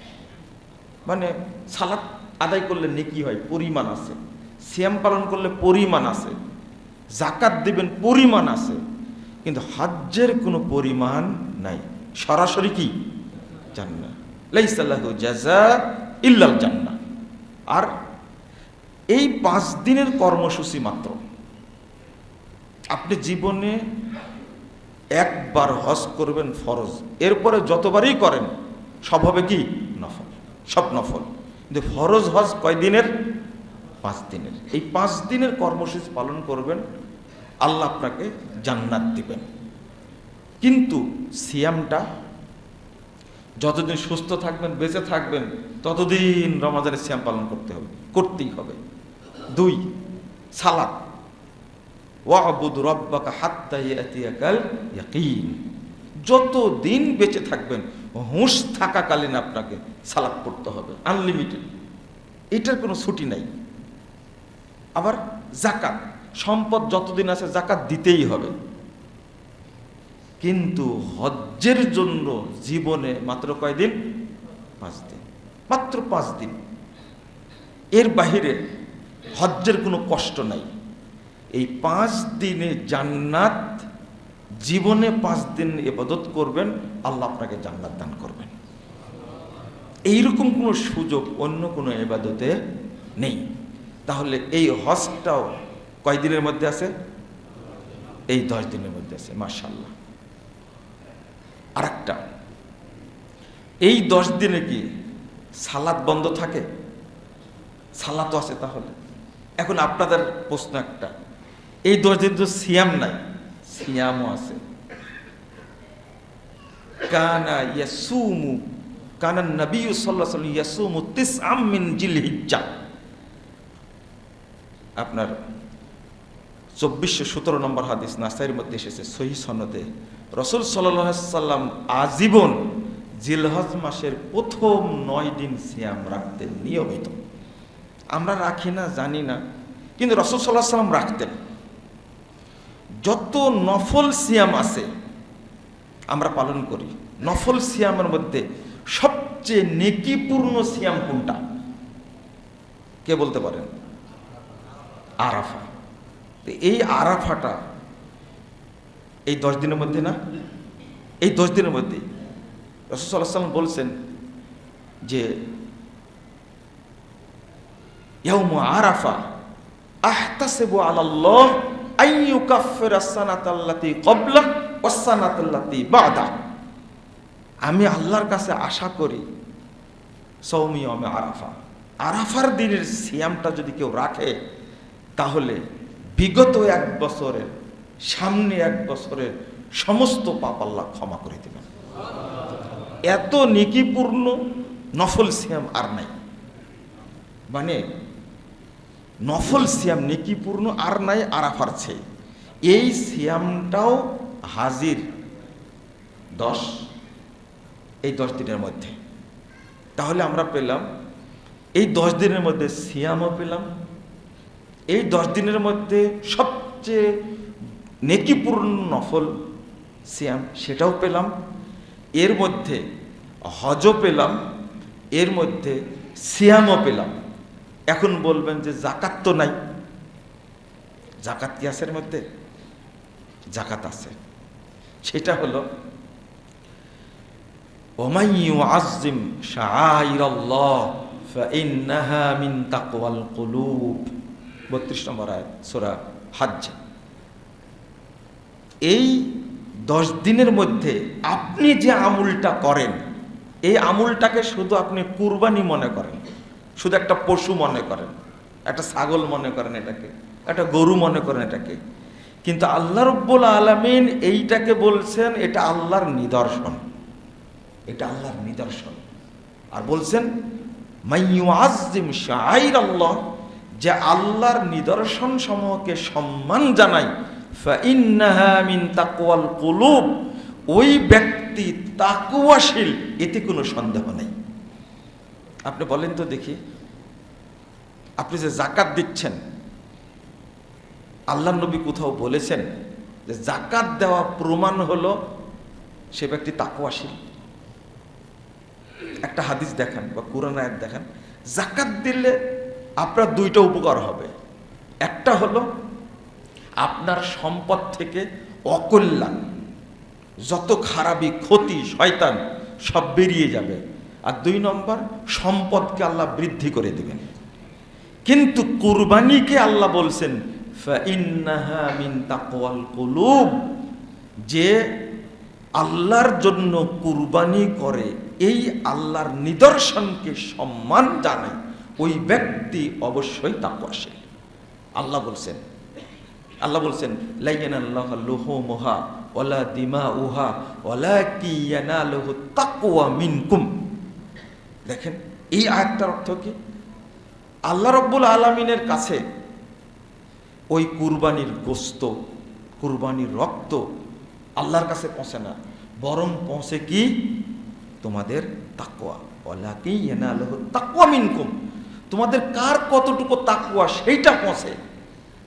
মানে সালাত আদায় করলে নেকি হয়, পরিমাণ আছে, সিয়াম পালন করলে পরিমাণ আছে, যাকাত দিবেন পরিমাণ আছে, কিন্তু হজ্জের কোনো পরিমাণ নাই, সরাসরি কি? জান্নাত। লাইসা লাহু জাযা ইল্লাল জান্নাহ। আর এই 5 দিনের কর্মসূচি মাত্র। আপনি জীবনে একবার হজ করবেন ফরজ, এরপরে যতবারই করেন সব হবে কি নফল, সব নফল। কিন্তু ফরজ হজ কয় দিনের? 5 দিনের। এই 5 দিনের কর্মসূচি পালন করবেন, আল্লাহ আপনাকে জান্নাত দিবেন। কিন্তু সিয়ামটা যতদিন সুস্থ থাকবেন, বেঁচে থাকবেন, ততদিন রমজানের সিয়াম পালন করতে হবে, করতেই হবে। 2, সালাত, ওয়াবুদ রব্বাকা হাত্তা ইয়াতিয়াকাল ইয়াকিন। যতদিন বেঁচে থাকবেন, হুঁশ থাকাকালীন আপনাকে সালাত পড়তে হবে, আনলিমিটেড, এটার কোনো ছুটি নাই। আবার যাকাত, সম্পদ যতদিন আছে যাকাত দিতেই হবে। কিন্তু হজ্জের জন্য জীবনে মাত্র কয়দিন? 5 দিন, মাত্র 5 দিন। এর বাহিরে হজ্জের কোনো কষ্ট নাই। এই 5 দিনে জান্নাত, জীবনে 5 দিন ইবাদত করবেন, আল্লাহ আপনাকে জান্নাত দান করবেন। এইরকম কোনো সুযোগ অন্য কোনো ইবাদতে নেই। তাহলে এই হজটাও কয় দিনের মধ্যে আছে? এই 10 দিনের মধ্যে আছে, মাশাআল্লাহ। আরেকটা, এই 10 দিনে কি সালাত বন্ধ থাকে? সালাতও আছে। তাহলে এখন আপনাদের প্রশ্ন একটা, এই 10 দিন তো সিয়াম নাই, সিয়ামও আছে। কানা ইয়াসুমু, কানা নবী সাল্লাল্লাহু আলাইহি ওয়াসাল্লাম ইয়াসুমু 9 মিন জিলহিজ্জা। আপনার 2417 নম্বর হাদিস নাসাইর মধ্যে এসেছে সহিহ সনদে, রাসূল সাল্লাল্লাহু আলাইহি ওয়াসাল্লাম আজীবন জিলহজ মাসের প্রথম 9 দিন সিয়াম রাখতেন নিয়মিত। আমরা রাখি না, জানি না, কিন্তু রাসূল সাল্লাল্লাহু আলাইহি ওয়াসাল্লাম রাখতেন। যত নফল সিয়াম আছে আমরা পালন করি, নফল সিয়ামের মধ্যে সবচেয়ে নেকিপূর্ণ সিয়াম কোনটা? কে বলতে পারেন? আরাফা। এই আরাফাটা এই 10 দিনের মধ্যে না, এই 10 দিনের মধ্যে রাসূল সাল্লাল্লাহু আলাইহি ওয়াসাল্লাম বলছেন যে ইয়াউমু আরাফা আহতাসিবু আলাল্লাহ আইয়ুকাফিরা সানাতাল্লাতী ক্বাবলা ওয়াস সানাতাল্লাতী বাদা। আমি আল্লাহর কাছে আশা করি সওমি ইয়াউমে আরাফা, আরাফার দিনের সিয়ামটা যদি কেউ রাখে তাহলে বিগত 1 বছরের, সামনে 1 বছরের সমস্ত পাপ আল্লাহ ক্ষমা করে দেবেন। এত নেকিপূর্ণ নফল সিয়াম আর নাই। মানে নফল সিয়াম নেকিপূর্ণ আর নাই আরাফার চেয়ে। এই সিয়ামটাও হাজির 10, এই 10 দিনের মধ্যে। তাহলে আমরা পেলাম এই 10 দিনের মধ্যে সিয়ামও পেলাম, এই 10 দিনের মধ্যে সবচেয়ে নেকিপূর্ণ নফল সিয়াম সেটাও পেলাম, এর মধ্যে হজও পেলাম, এর মধ্যে সিয়ামও পেলাম। এখন বলবেন যে যাকাত তো নাই। যাকাত কি আছে এর মধ্যে? যাকাত আছে। সেটা হলো ওমাই ইউআযযিম শাআইরাল্লাহ ফাইন্নাহা মিন তাকওয়াল কুলুব, 32 নম্বর আয়াত সূরা হজ্জ। এই 10 দিনের মধ্যে আপনি যে আমলটা করেন, এই আমলটাকে শুধু আপনি কুরবানি মনে করেন, শুধু একটা পশু মনে করেন, একটা ছাগল মনে করেন, এটাকে একটা গরু মনে করেন এটাকে, কিন্তু আল্লাহ রাব্বুল আলামিন এইটাকে বলছেন এটা আল্লাহর নিদর্শন, এটা আল্লাহর নিদর্শন। আর বলছেন মাইয়ুআযযিম শাআইরাল্লাহ, যে আল্লাহর নিদর্শন সমূহকে সম্মান জানায়, ফাইন্নাহা মিন তাকওয়াল কুলুব, ওই ব্যক্তি তাকওয়াশীল, এতে কোনো সন্দেহ নেই। আপনি বলেন তো দেখি, আপনি যে যাকাত দিচ্ছেন, আল্লাহর নবী কোথাও বলেছেন যে যাকাত দেওয়া প্রমাণ হলো সে ব্যক্তি তাকওয়াশীল? একটা হাদিস দেখান বা কোরআন আয়াত দেখান, যাকাত দিলে আপনার 2টা উপকার হবে। একটা হলো আপনার সম্পদ থেকে অকল্যাণ, যত খারাপি, ক্ষতি, শয়তান সব বেরিয়ে যাবে। আর 2 নম্বর, সম্পদকে আল্লাহ বৃদ্ধি করে দেবেন। কিন্তু কুরবানিকে আল্লাহ বলছেন ফাইন্নাহা মিন তাকওয়াল কুলুব, যে আল্লাহর জন্য কুরবানি করে, এই আল্লাহর নিদর্শনকে সম্মান জানায়, ওই ব্যক্তি অবশ্যই তাকওয়াশীল। আল্লাহ বলছেন লা ইয়ানাল্লাহু লুহুমুহা ওয়ালা দিমাউহা ওয়ালাকি ইয়ানালুহু তাকওয়া মিনকুম। দেখেন এই আয়াতটার অর্থ কি? আল্লাহ রাব্বুল আলামিনের কাছে ওই কুরবানির গোশত, কুরবানির রক্ত আল্লাহর কাছে পৌঁছে না, বরং পৌঁছে কি? তোমাদের তাকওয়া। ওয়ালাকি ইয়ানালুহু তাকওয়া মিনকুম, তোমাদের কার কতটুকু তাকওয়া সেইটা পৌঁছে।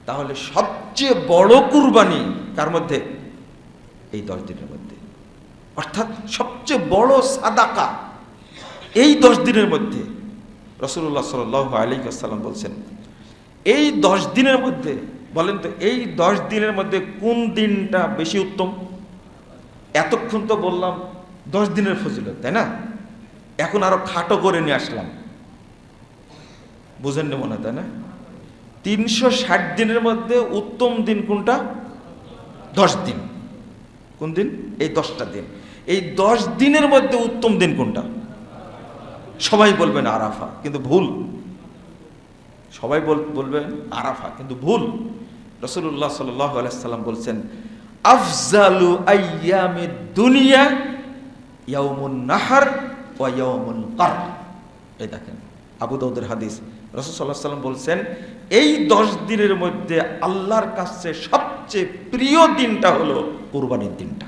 তাহলে সবচেয়ে বড় কুরবানি কার মধ্যে? এই 10 দিনের মধ্যে। অর্থাৎ সবচেয়ে বড় সাদাকা এই 10 দিনের মধ্যে। রাসূলুল্লাহ সাল্লাল্লাহু আলাইহি ওয়াসাল্লাম বলছেন, এই 10 দিনের মধ্যে, বলেন তো এই 10 দিনের মধ্যে কোন দিনটা বেশি উত্তম? এতক্ষণ তো বললাম 10 দিনের ফজিলত, তাই না? এখন আরো খাটো করে নিয়ে আসলাম, বুঝেন না মনে হয়, তাই না? 360 দিনের মধ্যে উত্তম দিন কোনটা? 10 দিন। কোন দিন? এই 10টা দিন। এই 10 দিনের মধ্যে উত্তম দিন কোনটা? সবাই বলবেন আরাফা, কিন্তু ভুল। সবাই বলবেন আরাফা, কিন্তু ভুল। রাসূলুল্লাহ সাল্লাল্লাহু আলাইহি সাল্লাম বলছেন আফজালু আইয়ামিদ দুনিয়া ইয়াউমুন নাহর ওয়া ইয়াউমুল কার। এই দেখেন আবু দাউদের হাদিস। রাসূল সাল্লাল্লাহু আলাইহি সাল্লাম বলছেন এই 10 দিনের মধ্যে আল্লাহর কাছে সবচেয়ে প্রিয় দিনটা হলো কুরবানির দিনটা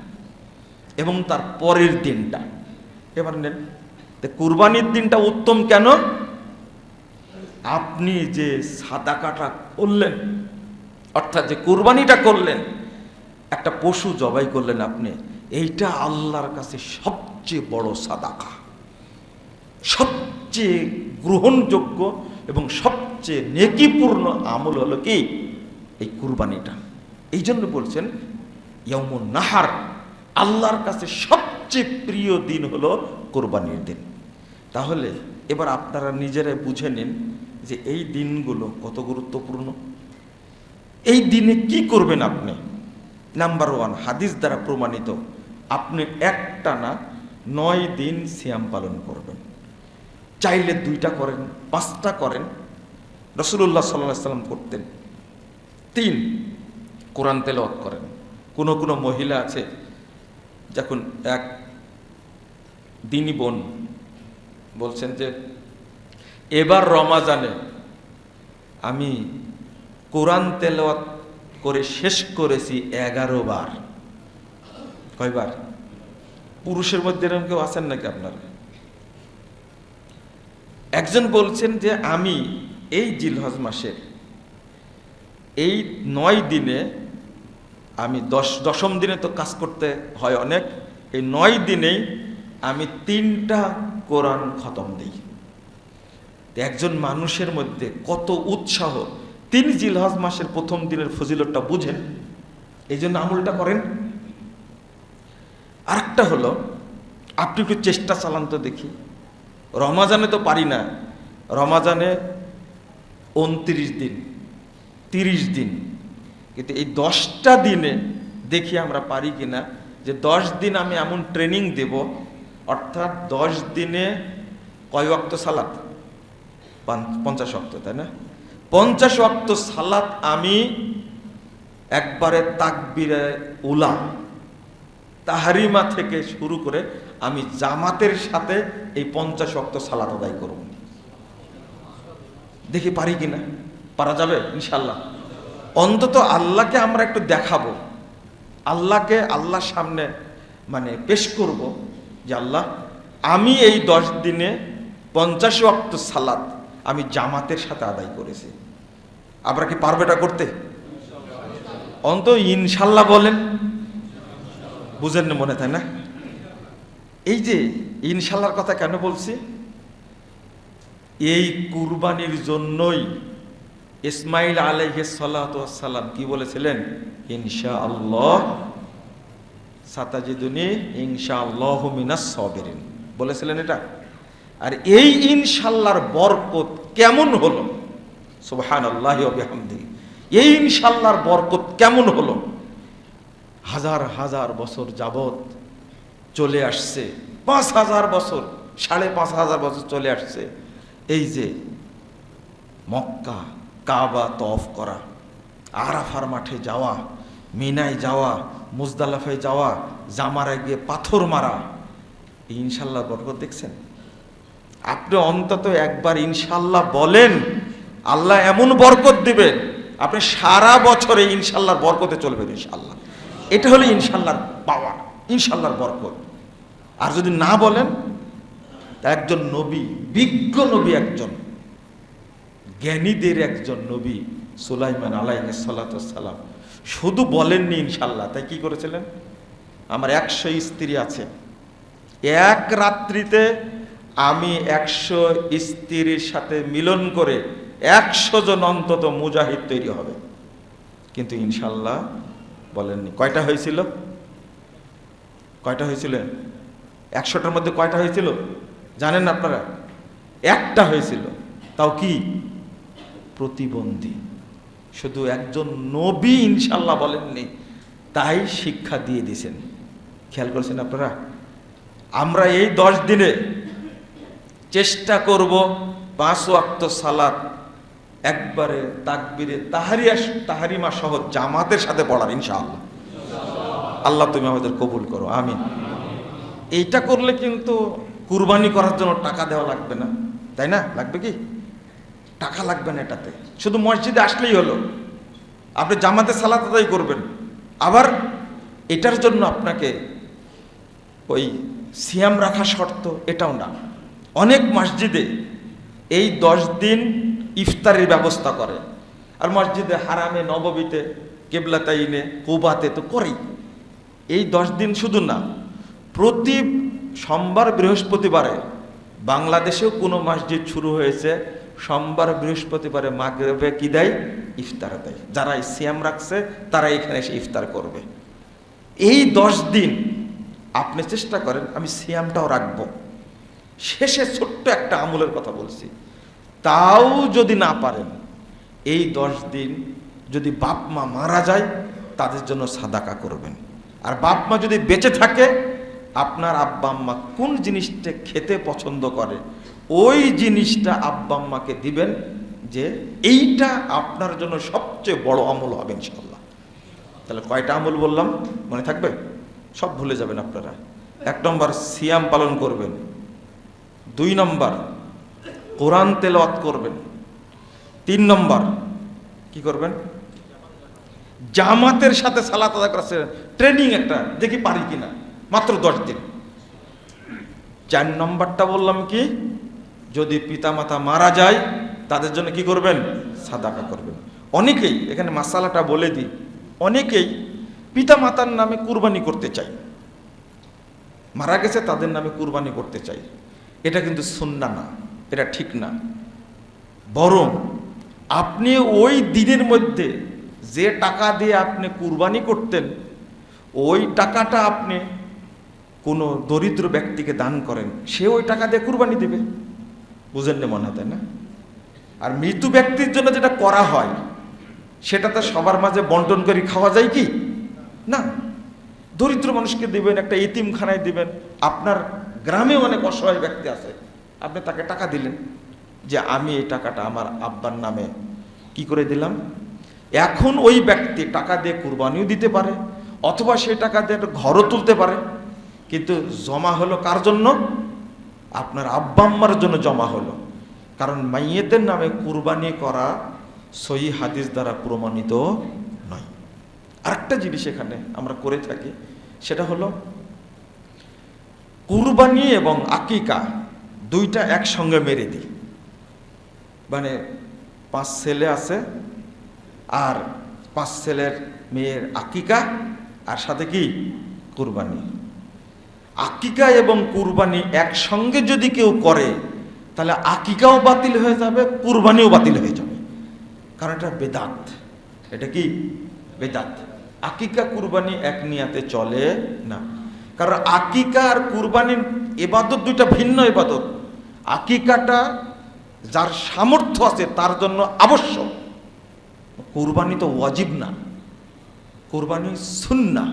এবং তার পরের দিনটা। এবার নেন, কুরবানির দিনটা উত্তম কেন? আপনি যে সাদাকাটা করলেন, অর্থাৎ যে কুরবানিটা করলেন, একটা পশু জবাই করলেন আপনি, এইটা আল্লাহর কাছে সবচেয়ে বড় সাদাকা, সবচেয়ে গ্রহণযোগ্য এবং সবচেয়ে নেকিপূর্ণ আমল হলো কি? এই কুরবানিটা। এই জন্য বলছেন ইয়াউমুন নাহার, আল্লাহর কাছে সবচেয়ে প্রিয় দিন হলো কুরবানির দিন। তাহলে এবার আপনারা নিজেরাই বুঝে নিন যে এই দিনগুলো কত গুরুত্বপূর্ণ। এই দিনে কি করবেন আপনি? নাম্বার 1, হাদিস দ্বারা প্রমাণিত, আপনি একটানা 9 দিন সিয়াম পালন করবেন। চাইলে 2টা করেন, 5টা করেন, রাসূলুল্লাহ সাল্লাল্লাহু আলাইহি সাল্লাম করতেন। 3, কোরআন তেলাওয়াত করেন। কোনো মহিলা আছে, যখন এক দিনী বোন বলছেন যে এবার রমাজানে আমি কোরআন তেলাওয়াত করে শেষ করেছি 11 বার। কয়বার? পুরুষের মধ্যে এরকম কেউ আছেন নাকি আপনারা? একজন বলছেন যে আমি এই জিলহজ মাসের এই 9 দিনে, আমি 10ম দিনে তো কাজ করতে হয় অনেক, এই 9 দিনেই আমি 3টা কোরআন খতম দিই। একজন মানুষের মধ্যে কত উৎসাহ! 3 জিলহজ মাসের 1ম দিনের ফজিলতটা বুঝেন, এই জন্য আমলটা করেন। আরেকটা হলো, আপনি একটু চেষ্টা চালান তো দেখি। রমাজানে তো পারি না, রমাজানে 29 দিন, 30 দিন, কিন্তু এই 10টা দিনে দেখি আমরা পারি কিনা যে 10 দিন আমি এমন ট্রেনিং দেব, অর্থাৎ 10 দিনে কয় ওয়াক্ত সালাত? 50 ওয়াক্ত, তাই না? 50 ওয়াক্ত সালাত আমি একবারে তাকবীরে উলা, তাহরিমা থেকে শুরু করে আমি জামাতের সাথে এই 50 ওয়াক্ত সালাত আদায় করব। দেখি পারি কিনা। পারা যাবে ইনশাআল্লাহ। অন্তত আল্লাহকে আমরা একটু দেখাবো, আল্লাহকে আল্লাহর সামনে মানে পেশ করব যে আল্লাহ, আমি এই 10 দিনে 50 ওয়াক্ত সালাত আমি জামাতের সাথে আদায় করেছি। আমরা কি পারবো এটা করতে? অন্তত ইনশাআল্লাহ বলেন, বুঝেন না মনে, তাই না? এই যে ইনশাআল্লাহর কথা কেন বলছি? এই কুরবানির জন্যই ইসমাইল আলাইহিস সালাতু ওয়াস সালাম কি বলেছিলেন? ইনশাআল্লাহ সাতাজিদুনি ইনশাআল্লাহু মিনাস সাবিরিন বলেছিলেন এটা। আর এই ইনশাআল্লাহর বরকত কেমন হলো সুবহানাল্লাহি ওয়া বিহামদিহি। এই ইনশাআল্লাহর বরকত কেমন হলো? হাজার হাজার বছর যাবত চলে আসছে, ৫,০০০ বছর, ৫,৫০০ বছর চলে আসছে। এই যে মক্কা, কাবা তওয়াফ করা, আরাফার মাঠে যাওয়া, মিনায় যাওয়া, মুজদালিফায় যাওয়া, জামারায় গিয়ে পাথর মারা, এই ইনশাআল্লাহ বরকত দেখছেন? আপনি অন্তত একবার ইনশাআল্লাহ বলেন, আল্লাহ এমন বরকত দিবেন, আপনি সারা বছরে ইনশাআল্লাহর বরকতে চলবেন ইনশাআল্লাহ। এটা হলো ইনশাআল্লাহর পাওয়ার, ইনশাআল্লাহর বরকত। আর যদি না বলেন, তা একজন নবী, বিজ্ঞ নবী, একজন জ্ঞানীদের একজন নবী সুলাইমান আলাইহিস সালাতু ওয়াস সালাম শুধু বলেননি ইনশাআল্লাহ, তাই কি করেছিলেন? আমার ১০০ স্ত্রী আছে, এক রাত্রিতে আমি ১০০ স্ত্রীর সাথে মিলন করে ১০০ জন অন্তত মুজাহিদ তৈরি হবে। কিন্তু ইনশাআল্লাহ বলেননি। কয়টা হয়েছিল? কয়টা হয়েছিল? ১০০টার মধ্যে কয়টা হয়েছিল জানেন আপনারা? একটা হয়েছিল, তাও কি? প্রতিবন্ধী। শুধু একজন নবী ইনশাআল্লাহ বলেননি, তাই শিক্ষা দিয়ে দিয়েছেন। খেয়াল করছেন আপনারা? আমরা এই 10 দিনে চেষ্টা করব 5 ওয়াক্ত সালাত একবারে তাকবীরে তাহরিমা সহ জামাতের সাথে পড়ার ইনশাআল্লাহ। আল্লাহ তুমি আমাদের কবুল করো, আমিন। এইটা করলে কিন্তু কুরবানি করার জন্য টাকা দেওয়া লাগবে না, তাই না? লাগবে কি? টাকা লাগবে না এটাতে, শুধু মসজিদে আসলেই হলো। আপনি জামাতে সালাত আদায় করবেন। আবার এটার জন্য আপনাকে ওই সিয়াম রাখা শর্ত এটাও না। অনেক মসজিদে এই 10 দিন ইফতারের ব্যবস্থা করে, আর মসজিদে হারামে, নববীতে, কেবলাতাইনে, কুবাতে তো করেই। এই 10 দিন শুধু না, প্রতি সোমবার বৃহস্পতিবারে বাংলাদেশেও কোনো মসজিদ শুরু হয়েছে, সোমবার বৃহস্পতিবারে মাগরিবে কি দেয়? ইফতার দেয়। যারা সিয়াম রাখছে তারা এখানে এসে ইফতার করবে। এই 10 দিন আপনি চেষ্টা করেন, আমি সিয়ামটাও রাখবো। শেষে ছোট্ট একটা আমলের কথা বলছি, তাও যদি না পারেন, এই 10 দিন যদি বাপ মা মারা যায় তাদের জন্য সাদাকা করবেন। আর বাপ মা যদি বেঁচে থাকে, আপনার আব্বা আম্মা কোন জিনিসটা খেতে পছন্দ করে ওই জিনিসটা আব্বা আম্মাকে দিবেন, যে এইটা আপনার জন্য সবচেয়ে বড় আমল হবে ইনশাআল্লাহ। তাহলে কয়টা আমল বললাম মনে থাকবে? সব ভুলে যাবেন আপনারা। 1 নম্বর সিয়াম পালন করবেন, 2 নম্বর কোরআন তেলাওয়াত করবেন, 3 নম্বর কি করবেন? জামাতের সাথে সালাত আদায় করার ট্রেনিং একটা দেখি পারি কিনা, মাত্র 10 দিন। 4 নম্বরটা বললাম কি? যদি পিতামাতা মারা যায় তাদের জন্য কি করবেন? সাদাকা করবেন। অনেকেই, এখানে মাসালাটা বলে দিই, অনেকেই পিতামাতার নামে কুরবানি করতে চায়, মারা গেছে তাদের নামে কুরবানি করতে চাই। এটা কিন্তু সুন্নাহ না, এটা ঠিক না। বরং আপনি ওই দিনের মধ্যে যে টাকা দিয়ে আপনি কুরবানি করতেন, ওই টাকাটা আপনি কোনো দরিদ্র ব্যক্তিকে দান করেন, সে ওই টাকা দিয়ে কুরবানি দেবে। বুঝেন না মনে হয়, তাই না? আর মৃত ব্যক্তির জন্য যেটা করা হয় সেটা তো সবার মাঝে বন্টন করে খাওয়া যায় কি না? দরিদ্র মানুষকে দিবেন, একটা এতিমখানায় দিবেন। আপনার গ্রামে অনেক অসহায় ব্যক্তি আছে, আপনি তাকে টাকা দিলেন যে আমি এই টাকাটা আমার আব্বার নামে কি করে দিলাম। এখন ওই ব্যক্তি টাকা দিয়ে কুরবানিও দিতে পারে, অথবা সেই টাকা দিয়ে একটা ঘরও তুলতে পারে, কিন্তু জমা হলো কার জন্য? আপনার আব্বা আম্মার জন্য জমা হলো। কারণ মাইয়েতের নামে কুরবানি করা সহি হাদিস দ্বারা প্রমাণিত নয়। আরেকটা জিনিস এখানে আমরা করে থাকি, সেটা হলো কুরবানি এবং আকিকা দুইটা একসঙ্গে মেরে দিই। মানে 5 ছেলে আছে, আর 5 ছেলের মেয়ের আকিকা, আর সাথে কি কুরবানি। আকিকা এবং কুরবানি একসঙ্গে যদি কেউ করে তাহলে আকিকাও বাতিল হয়ে যাবে, কুরবানিও বাতিল হয়ে যাবে। কারণ এটা বেদাত। এটা কি? বেদাত। আকিকা কুরবানি এক নিয়াতে চলে না। কারণ আকিকা আর কুরবানির ইবাদত দুইটা ভিন্ন ইবাদত। আকিকাটা যার সামর্থ্য আছে তার জন্য আবশ্যক। কুরবানি তো ওয়াজিব না, কুরবানি সুন্নাহ।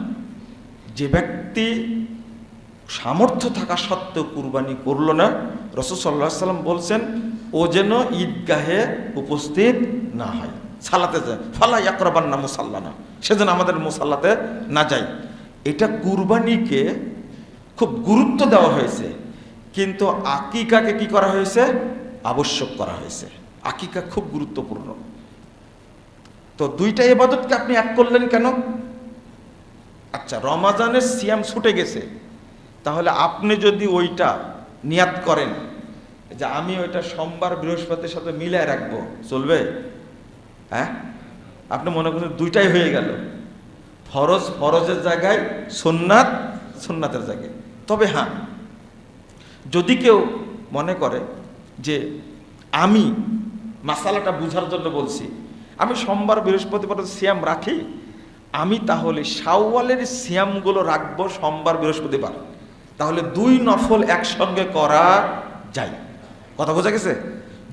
যে ব্যক্তি সামর্থ্য থাকা সত্ত্বেও কুরবানি করলো না, রাসূল সাল্লাল্লাহু আলাইহি ওয়াসাল্লাম বলছেন ও যেন ঈদগাহে উপস্থিত না হয়, সালাতে যায়, ফালা ইয়াকরাবান্না মুসাল্লানা, সেজন্য আমাদের মুসাল্লাতে না যায়। এটা কুরবানিকে খুব গুরুত্ব দেওয়া হয়েছে, কিন্তু আকিকাকে কি করা হয়েছে? আবশ্যক করা হয়েছে। আকিকা খুব গুরুত্বপূর্ণ। তো দুইটা ইবাদতকে আপনি এক করলেন কেন? আচ্ছা, রমাজানের সিয়াম ছুটে গেছে, তাহলে আপনি যদি ওইটা নিয়াত করেন যে আমি ওইটা সোমবার বৃহস্পতির সাথে মিলায় রাখবো, চলবে? হ্যাঁ, আপনি মনে করছেন দুইটাই হয়ে গেল, ফরজ ফরজের জায়গায়, সুন্নাত সুন্নাতের জায়গায়। তবে হ্যাঁ, যদি কেউ মনে করে যে আমি মাসালাটা বুঝার জন্য বলছি, আমি সোমবার বৃহস্পতিবার সিয়াম রাখি, আমি তাহলে শাওয়ালের সিয়ামগুলো রাখবো সোমবার বৃহস্পতিবার, তাহলে দুই নফল একসঙ্গে করা যায়। কথা বোঝা গেছে?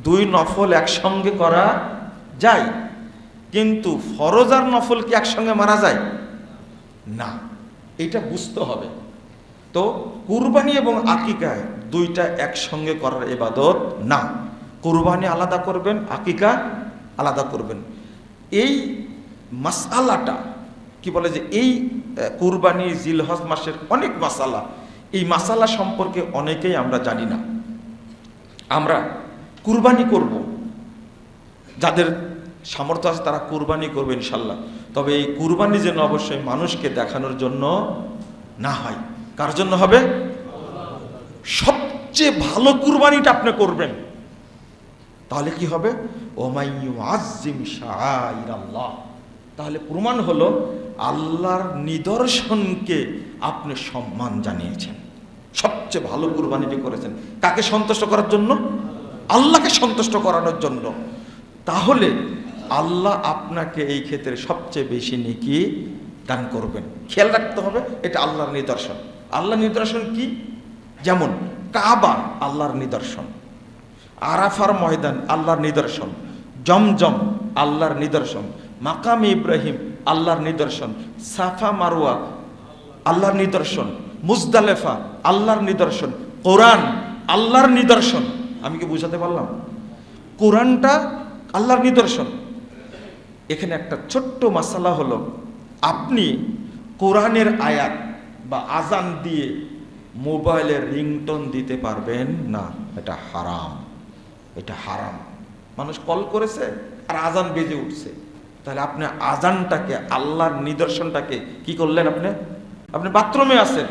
দুই নফল একসঙ্গে করা যায়, কিন্তু ফরজ আর নফল কি একসঙ্গে মারা যায় না, এটা বুঝতে হবে। তো কুরবানি এবং আকিকায় দুইটা একসঙ্গে করার ইবাদত না। কুরবানি আলাদা করবেন, আকিকা আলাদা করবেন। এই মাসআলাটা কি বলে যে এই কুরবানি জিলহজ মাসের অনেক মাসালা, এই মাসালা সম্পর্কে অনেকেই আমরা জানি না। আমরা কুরবানি করব, যাদের সামর্থ্য আছে তারা কুরবানি করবে ইনশাল্লাহ। তবে এই কুরবানি যেন অবশ্যই মানুষকে দেখানোর জন্য না হয়। কার জন্য হবে? সবচেয়ে ভালো কুরবানিটা আপনি করবেন, তাহলে কি হবে? ওমাইয়ু আযিম শাআইরাল্লাহ, তাহলে প্রমাণ হলো আল্লাহর নিদর্শনকে আপনি সম্মান জানিয়েছেন, সবচেয়ে ভালো কুরবানিটি করেছেন। কাকে সন্তুষ্ট করার জন্য? আল্লাহকে সন্তুষ্ট করানোর জন্য। তাহলে আল্লাহ আপনাকে এই ক্ষেত্রে সবচেয়ে বেশি নেকি দান করবেন। খেয়াল রাখতে হবে, এটা আল্লাহর নিদর্শন। আল্লাহর নিদর্শন কি? যেমন কাবা আল্লাহর নিদর্শন, আরাফার ময়দান আল্লাহর নিদর্শন, জমজম আল্লাহর নিদর্শন, মাকাম ইব্রাহিম আল্লাহর নিদর্শন, সাফা মারওয়া আল্লাহর নিদর্শন, মুজদালেফা আল্লাহর নিদর্শন, কোরআন আল্লাহর নিদর্শন। আমি কি বুঝাতে পারলাম? কোরআনটা আল্লাহর নিদর্শন। এখানে একটা ছোট্ট মাসালা হলো, আপনি কোরআনের আয়াত বা আজান দিয়ে মোবাইলের রিংটোন দিতে পারবেন না, এটা হারাম। এটা হারাম। মানুষ কল করেছে আর আজান বেজে উঠছে, তাহলে আপনি আজানটাকে, আল্লাহর নিদর্শনটাকে কি করলেন? আপনি বাথরুমে আছেন,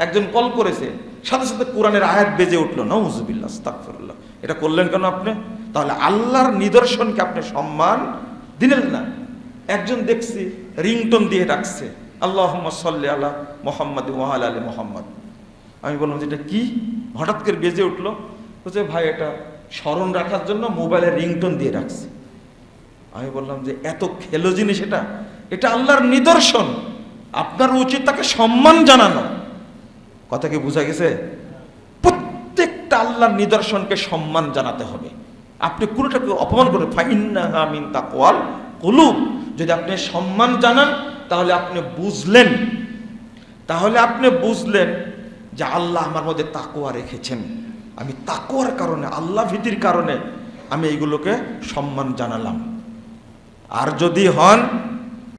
একজন কল করেছে, সাথে সাথে কোরআনের আয়াত বেজে উঠলো, নাউযুবিল্লাহ আস্তাগফিরুল্লাহ, এটা করলেন কেন আপনি? তাহলে আল্লাহর নিদর্শনকে আপনি সম্মান দিলেন না। একজন দেখছি রিংটোন দিয়ে রাখছে, আল্লাহুম্মা সাল্লি আলা মুহাম্মাদ ওয়া আলা আলি মুহাম্মাদ। আমি বললাম যে এটা কি, হঠাৎ করে বেজে উঠলো? বলছে ভাই এটা স্মরণ রাখার জন্য মোবাইলের রিংটোন দিয়ে রাখছে। আমি বললাম যে এত খেলো জিনিস, এটা আল্লাহর নিদর্শন, আপনার উচিত তাকে সম্মান জানানো। কথা কি বোঝা গেছে? প্রত্যেকটা আল্লাহর নিদর্শনকে সম্মান জানাতে হবে। আপনি কোনোটাকে অপমান করে, ফাইন্নাহা মিন তাকওয়াল কুলুব, যদি আপনি সম্মান জানান তাহলে আপনি বুঝলেন যে আল্লাহ আমার মধ্যে তাকওয়া রেখেছেন, আমি তাকওয়ার কারণে, আল্লাহ ভীতির কারণে আমি এইগুলোকে সম্মান জানালাম। আর যদি হন